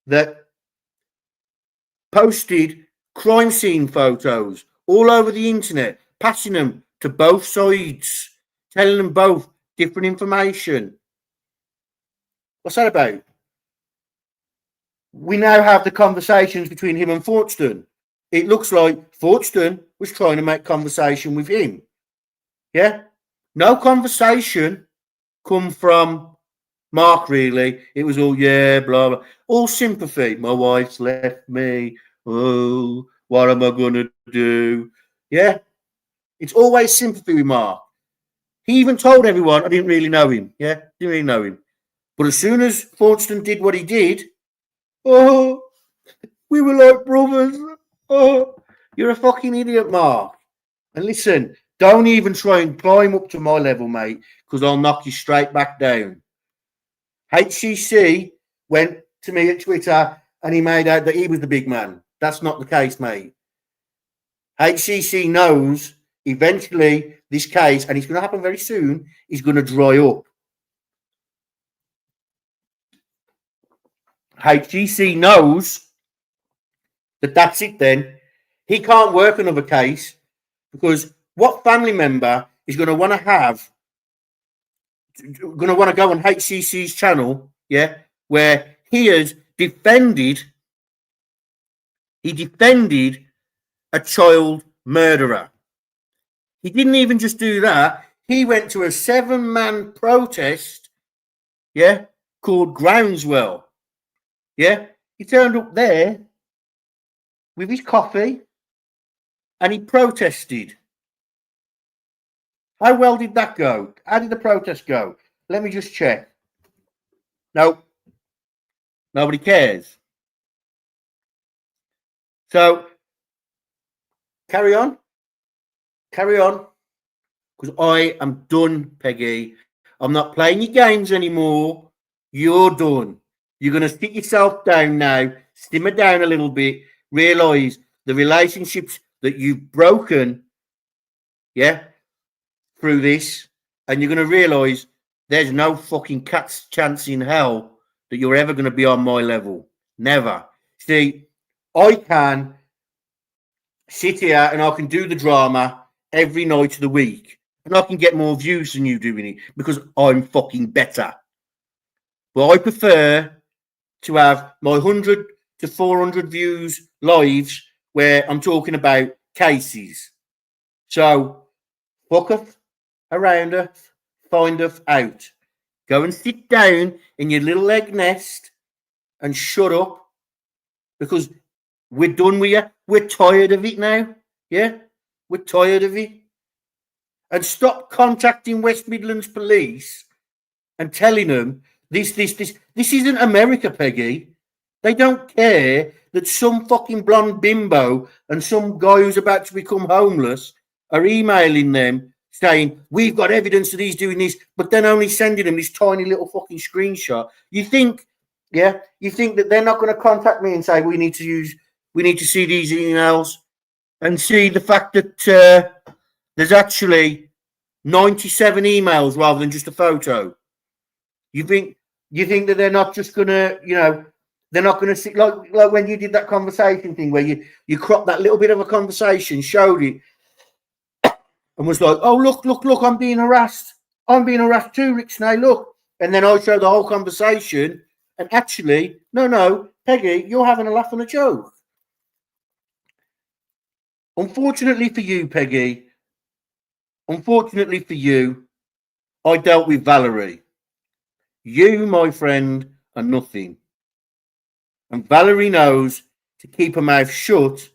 S4: that posted crime scene photos all over the internet, passing them to both sides, telling them both different information. What's that about? We now have the conversations between him and Forteston. It looks like Forteston was trying to make conversation with him. Yeah? No conversation come from Mark, really. It was all, yeah, blah, blah. All sympathy. My wife's left me. Oh, what am I going to do? Yeah? It's always sympathy with Mark. He even told everyone, I didn't really know him. Yeah? Didn't really know him. But as soon as Forteston did what he did, oh, we were like brothers. Oh, you're a fucking idiot, Mark. And listen, don't even try and climb up to my level, mate, because I'll knock you straight back down. HCC went to me at Twitter and he made out that he was the big man. That's not the case, mate. HCC knows eventually this case, and it's going to happen very soon, is going to dry up. HCC knows that that's it then. He can't work another case because what family member is going to want to go on HCC's channel, yeah, where he defended a child murderer. He didn't even just do that. He went to a 7-man protest, yeah, called Groundswell. Yeah, he turned up there with his coffee and he protested. How well did that go? How did the protest go? Let me just check. No, nobody cares. So, carry on, because I am done, Peggy. I'm not playing your games anymore. You're done. You're going to sit yourself down now, simmer down a little bit, realise the relationships that you've broken, yeah, through this, and you're going to realise there's no fucking cat's chance in hell that you're ever going to be on my level. Never. See, I can sit here and I can do the drama every night of the week, and I can get more views than you doing it because I'm fucking better. But I prefer to have my 100 to 400 views lives where I'm talking about cases. So, fuck off around her, find her out. Go and sit down in your little egg nest and shut up because we're done with you. We're tired of it now. Yeah? We're tired of it. And stop contacting West Midlands Police and telling them this isn't America, Peggy. They don't care that some fucking blonde bimbo and some guy who's about to become homeless are emailing them saying, we've got evidence that he's doing this, but then only sending them this tiny little fucking screenshot. You think that they're not going to contact me and say, we need to see these emails and see the fact that there's actually 97 emails rather than just a photo. You think that they're not just gonna, they're not gonna see like when you did that conversation thing where you cropped that little bit of a conversation, showed it, and was like, oh look, I'm being harassed too, Rick Snay, look, and then I showed the whole conversation, and actually, no, Peggy, you're having a laugh and a joke. Unfortunately for you, Peggy, I dealt with Valerie. You, my friend, are nothing. And Valerie knows to keep her mouth shut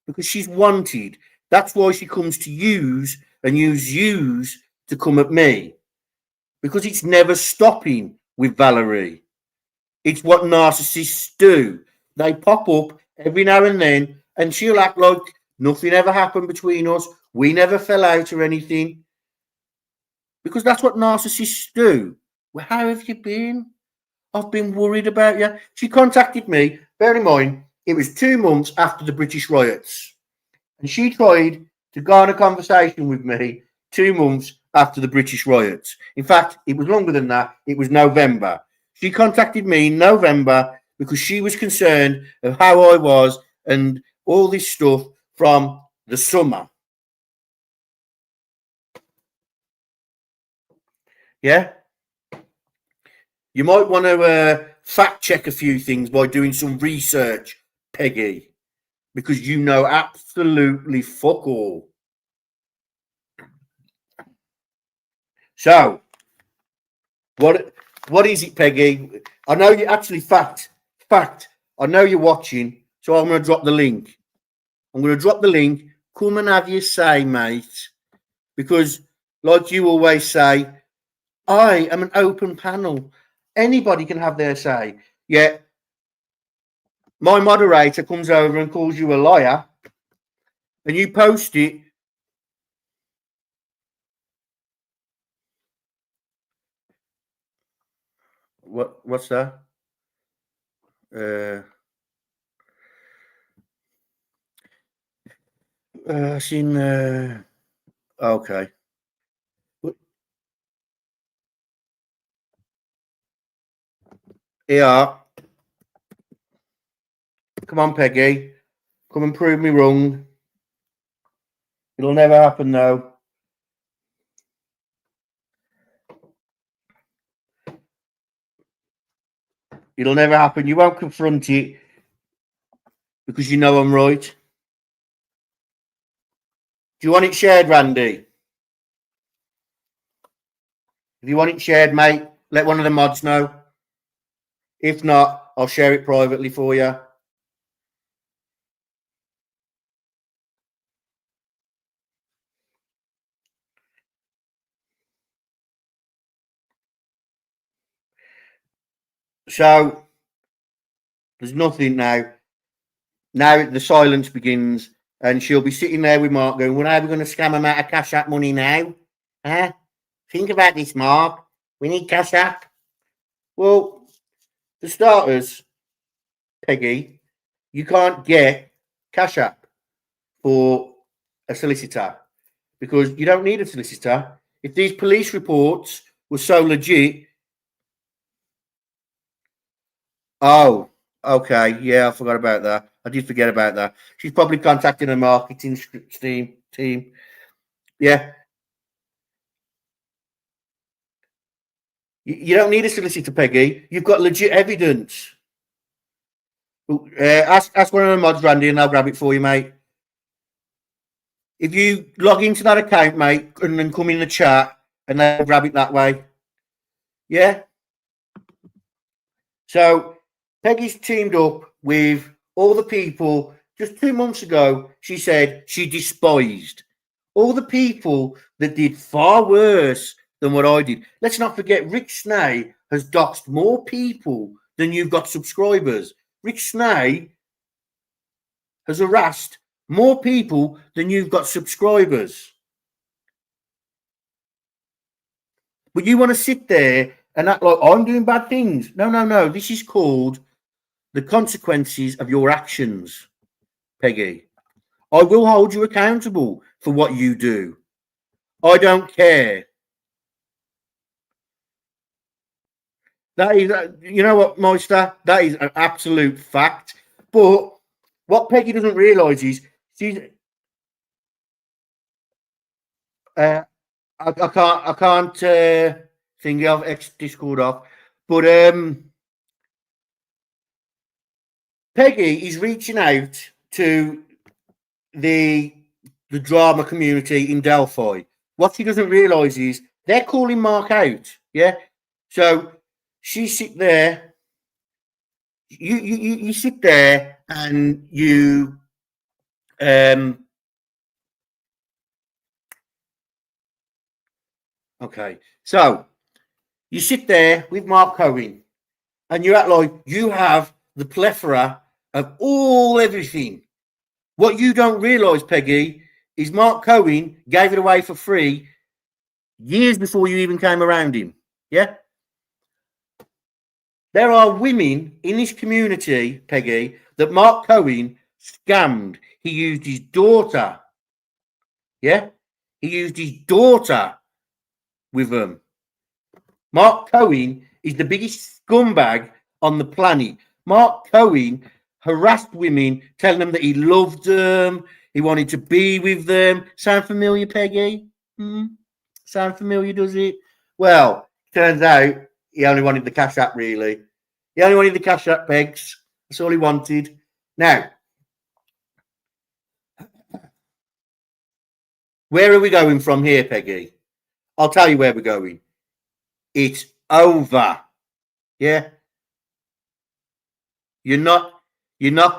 S4: because she's wanted. That's why she comes to use to come at me. Because it's never stopping with Valerie. It's what narcissists do. They pop up every now and then and she'll act like nothing ever happened between us. We never fell out or anything. Because that's what narcissists do. Well, how have you been? I've been worried about you. She contacted me. Bear in mind, it was 2 months after the British riots. And she tried to go on a conversation with me 2 months after the British riots. In fact, it was longer than that. It was November. She contacted me in November because she was concerned of how I was and all this stuff from the summer. Yeah? You might want to fact check a few things by doing some research, Peggy, because you know absolutely fuck all. So, what is it, Peggy? I know you actually fact. I know you're watching, so I'm going to drop the link. Come and have your say, mate, because like you always say, I am an open panel. Anybody can have their say. Yet my moderator comes over and calls you a liar, and you post it. What's that? Seen. Okay. Yeah. Come on, Peggy. Come and prove me wrong. It'll never happen, though. It'll never happen. You won't confront it because you know I'm right. Do you want it shared, Randy? If you want it shared, mate, let one of the mods know. If not, I'll share it privately for you. So, there's nothing now. Now the silence begins, and she'll be sitting there with Mark going, well, how are we going to scam him out of Cash App money now? Huh? Think about this, Mark. We need Cash App. Well, for starters, Peggy, you can't get Cash App for a solicitor because you don't need a solicitor. If these police reports were so legit. Oh, okay. Yeah, I forgot about that. I did forget about that. She's probably contacting a marketing team. Yeah. You don't need a solicitor, Peggy. You've got legit evidence. Ask one of the mods, Randy, and I'll grab it for you, mate. If you log into that account, mate, and then come in the chat, and then grab it that way. Yeah? So, Peggy's teamed up with all the people. Just 2 months ago, she said she despised all the people that did far worse than what I did. Let's not forget, Rick Snay has doxed more people than you've got subscribers. Rick Snay has harassed more people than you've got subscribers. But you want to sit there and act like I'm doing bad things. No. This is called the consequences of your actions, Peggy. I will hold you accountable for what you do. I don't care. That is, you know what, Meister? That is an absolute fact. But what Peggy doesn't realise is she's. I can't think of X Discord off, but Peggy is reaching out to the drama community in Delphi. What she doesn't realise is they're calling Mark out. Yeah, so she sit there. You sit there and you okay. So you sit there with Mark Cohen and you act like you have the plethora of everything. What you don't realise, Peggy, is Mark Cohen gave it away for free years before you even came around him. Yeah? There are women in this community, Peggy, that Mark Cohen scammed. He used his daughter. Yeah? He used his daughter with them. Mark Cohen is the biggest scumbag on the planet. Mark Cohen harassed women, telling them that he loved them, he wanted to be with them. Sound familiar, Peggy? Sound familiar, does it? Well, turns out he only wanted the cash app, really. He only wanted the cash app, Pegs. That's all he wanted. Now, where are we going from here, Peggy? I'll tell you where we're going. It's over. Yeah? You're not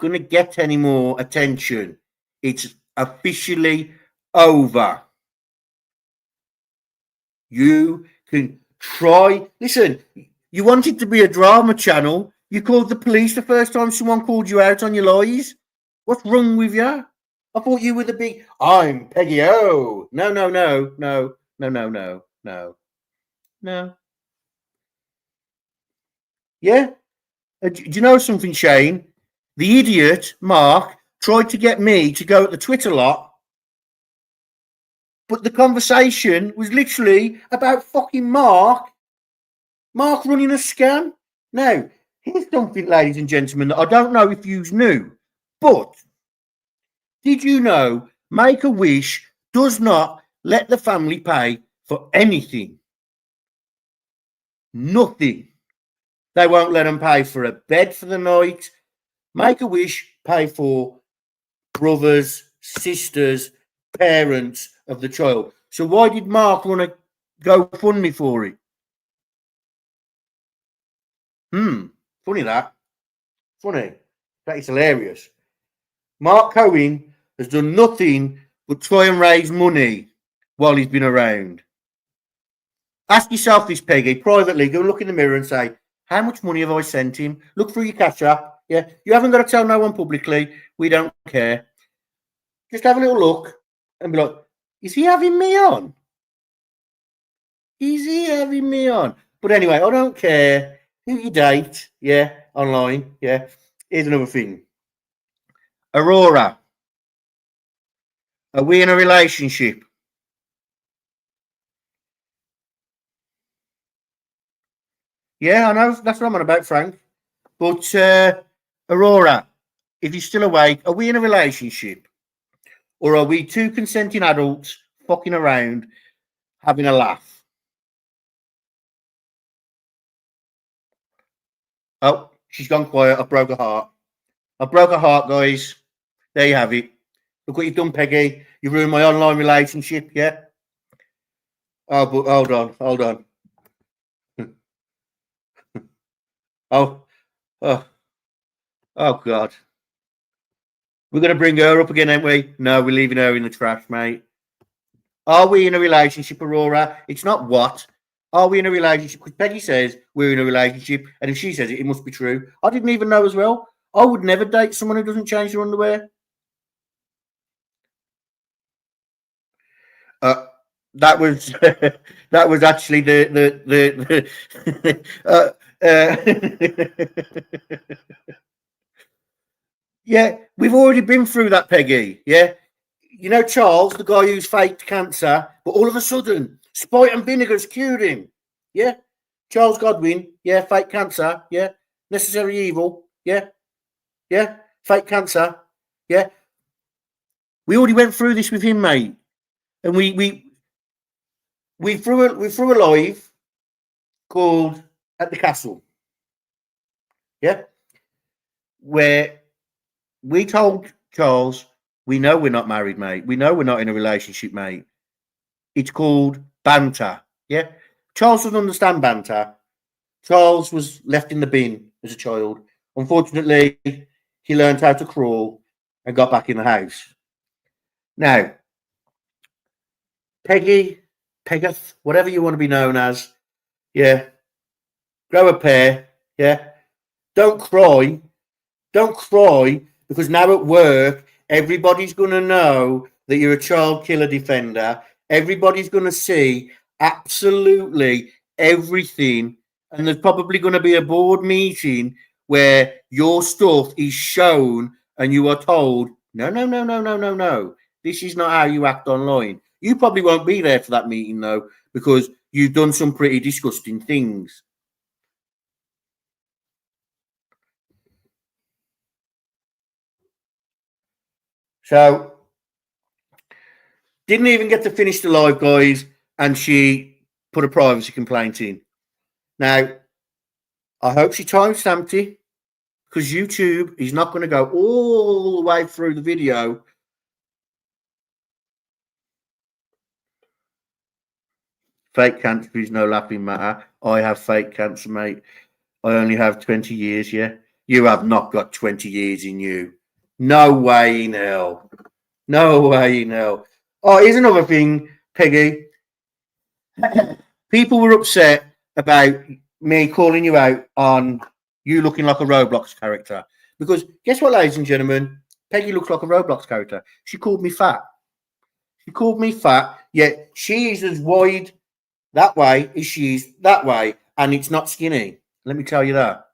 S4: going to get any more attention. It's officially over. You can try. Listen, you wanted to be a drama channel. You called the police the first time someone called you out on your lies. What's wrong with you? I thought you were the big. I'm Peggy O. No, no, no, no, no, no, no, no, no. Yeah. Do you know something, Shane? The idiot Mark tried to get me to go at the Twitter lot, but the conversation was literally about fucking Mark running a scam. Now, here's something, ladies and gentlemen, that I don't know if you knew, but did you know Make-A-Wish does not let the family pay for anything? Nothing. They won't let them pay for a bed for the night. Make-A-Wish pay for brothers, sisters, parents of the child. So why did Mark want to GoFundMe for it? Funny that. Funny. That is hilarious. Mark Cohen has done nothing but try and raise money while he's been around. Ask yourself this, Peggy, privately. Go look in the mirror and say, how much money have I sent him? Look through your cash app. Yeah, you haven't got to tell no one publicly. We don't care. Just have a little look and be like, is he having me on? Is he having me on? But anyway, I don't care who you date. Yeah, online. Yeah. Here's another thing. Aurora. Are we in a relationship? Yeah, I know. That's what I'm on about, Frank. But Aurora, if you're still awake, are we in a relationship? Or are we two consenting adults fucking around, having a laugh? Oh, she's gone quiet. I broke her heart. I broke her heart, guys. There you have it. Look what you've done, Peggy. You ruined my online relationship, yeah? Oh, but hold on. Oh, oh, God. We're going to bring her up again, aren't we? No, we're leaving her in the trash, mate. Are we in a relationship, Aurora? It's not what. Are we in a relationship? Because Peggy says we're in a relationship, and if she says it, it must be true. I didn't even know as well. I would never date someone who doesn't change their underwear. That was that was actually the yeah, we've already been through that, Peggy. Yeah, you know Charles, the guy who's faked cancer, but all of a sudden, Sprite and vinegar's cured him. Yeah, Charles Godwin. Yeah, fake cancer. Yeah, necessary evil. Yeah, yeah, fake cancer. Yeah, we already went through this with him, mate, and we threw a live called At the Castle. Yeah, where we told Charles, we know we're not married, mate. We know we're not in a relationship, mate. It's called banter. Yeah. Charles doesn't understand banter. Charles was left in the bin as a child. Unfortunately, he learned how to crawl and got back in the house. Now, Peggy, Pegath, whatever you want to be known as, yeah, grow a pair, yeah. Don't cry. Don't cry because now at work, everybody's going to know that you're a child killer defender. Everybody's going to see absolutely everything. And there's probably going to be a board meeting where your stuff is shown and you are told, no, no, no, no, no, no, no. This is not how you act online. You probably won't be there for that meeting, though, because you've done some pretty disgusting things. So, didn't even get to finish the live, guys, and she put a privacy complaint in. Now, I hope she time-stamped it, because YouTube is not going to go all the way through the video. Fake cancer is no laughing matter. I have fake cancer, mate. I only have 20 years, yeah? You have not got 20 years in you. No way in hell. No way in hell. Oh, here's another thing, Peggy. People were upset about me calling you out on you looking like a Roblox character. Because guess what, ladies and gentlemen? Peggy looks like a Roblox character. She called me fat. She called me fat, yet she is as wide that way as she is that way, and it's not skinny. Let me tell you that.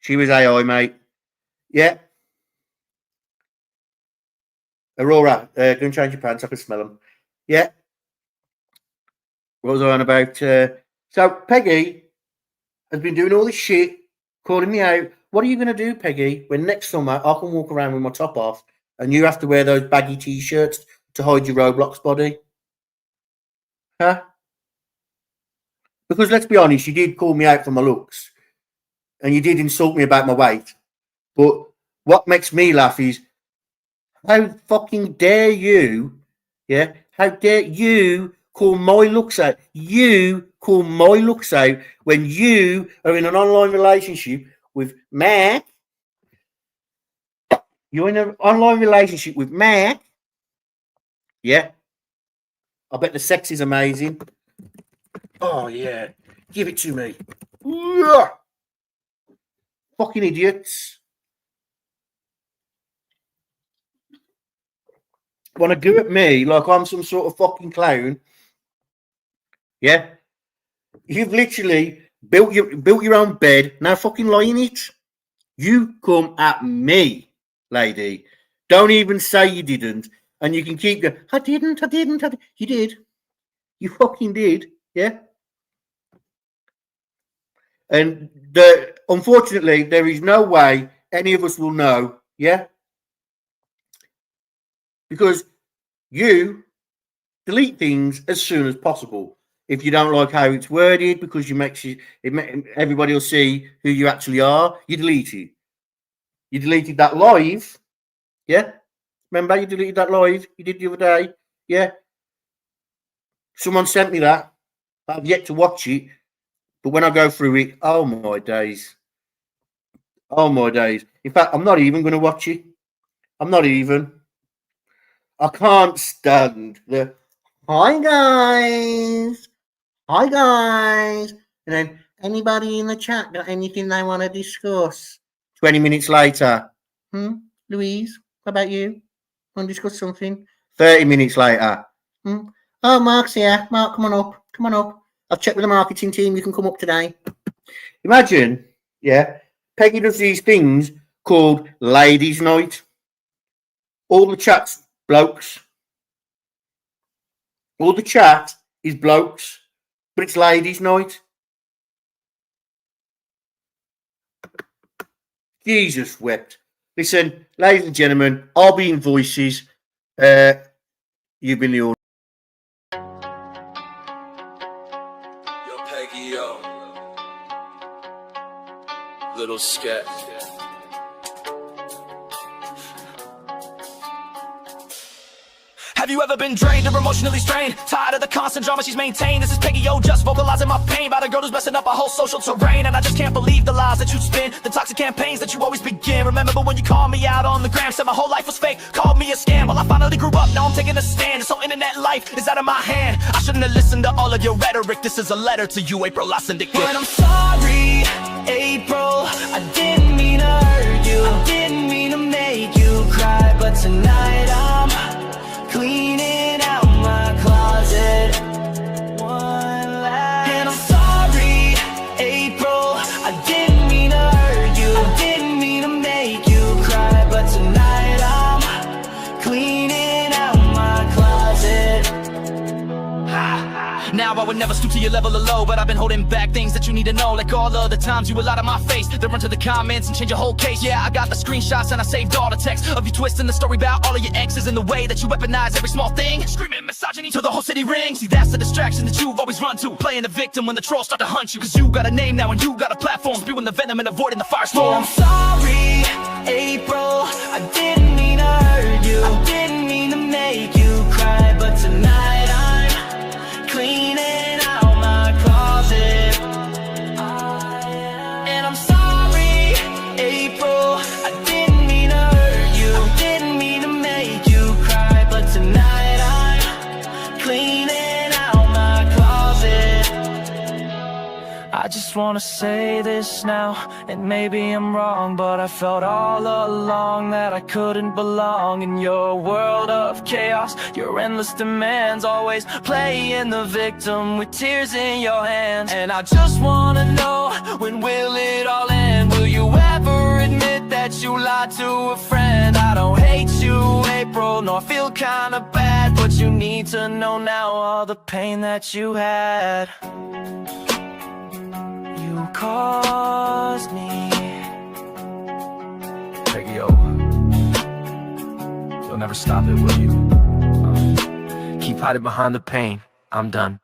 S4: She was AI, mate. Yeah. Aurora, go and change your pants. I can smell them. Yeah. What was I on about? So Peggy has been doing all this shit, calling me out. What are you going to do, Peggy, when next summer I can walk around with my top off and you have to wear those baggy T-shirts to hide your Roblox body? Huh? Because let's be honest, you did call me out for my looks and you did insult me about my weight. But what makes me laugh is, how fucking dare you, yeah? How dare you call my looks out? You call my looks out when you are in an online relationship with Mac. You're in an online relationship with Mac. Yeah. I bet the sex is amazing. Oh, yeah. Give it to me. Yeah. Fucking idiots. Want to go at me like I'm some sort of fucking clown. Yeah. You've literally built your own bed. Now fucking lie in it. You come at me, lady. Don't even say you didn't. And you can keep going, I didn't. You did. You fucking did. Yeah. And unfortunately, there is no way any of us will know. Yeah. Because you delete things as soon as possible. If you don't like how it's worded, because everybody will see who you actually are, you delete it. You deleted that live. Yeah. Remember you deleted that live you did the other day? Yeah. Someone sent me that. I've yet to watch it. But when I go through it, oh my days. Oh my days. In fact, I'm not even going to watch it. I'm not even. I can't stand the hi guys. Hi guys. And then anybody in the chat got anything they want to discuss? 20 minutes later. Louise, what about you? Want to discuss something? 30 minutes later. Oh, Mark's here. Mark, come on up. Come on up. I've checked with the marketing team. You can come up today. Imagine, yeah, Peggy does these things called Ladies' Night. All the chat's blokes. All the chat is blokes, but it's Ladies' Night. Jesus wept. Listen, ladies and gentlemen, I'll be in voices. You've been the audience.
S1: Yo, Peggy, yo. Little scat.
S2: Have you ever been drained or emotionally strained? Tired of the constant drama she's maintained? This is Peggy, yo, just vocalizing my pain about a girl who's messing up our whole social terrain. And I just can't believe the lies that you spin, the toxic campaigns that you always begin. Remember when you called me out on the gram, said my whole life was fake, called me a scam. Well, I finally grew up, now I'm taking a stand. This whole internet life is out of my hand. I shouldn't have listened to all of your rhetoric. This is a letter to you, April, I send it quick.
S3: But I'm sorry, April, I didn't mean to hurt you, I didn't mean to make you cry. But tonight I'm cleaning out my closet. And I'm sorry, April, I didn't mean to hurt you, I didn't mean to make you cry. But tonight I'm cleaning out my closet.
S2: Now now, I would never stoop to your level of low, but I've been holding back things that you need to know. Like all of the times you lied to my face, then run to the comments and change your whole case. Yeah, I got the screenshots and I saved all the texts of you twisting the story about all of your exes, and the way that you weaponize every small thing, screaming misogyny till the whole city rings. See, that's the distraction that you've always run to, playing the victim when the trolls start to hunt you. Cause you got a name now and you got a platform, spewing the venom and avoiding the firestorm.
S3: I'm sorry, April, I didn't mean to hurt you, I didn't mean to make you cry, but tonight I'm cleaning out my closet. And I'm sorry, April, I didn't mean to hurt you, didn't mean to make you cry, but tonight I'm cleaning out my closet. I just wanna say this now, and maybe I'm wrong, but I felt all along that I couldn't belong in your world of chaos. Your endless demands, always playing the victim with tears in your hands. And I just wanna know, when will it all end? Will you ever admit that you lied to a friend? I don't hate you, April, nor feel kinda bad, but you need to know now all the pain that you had. You caused me.
S2: Peggy, yo, you'll never stop it, will you? Keep hiding behind the pain. I'm done.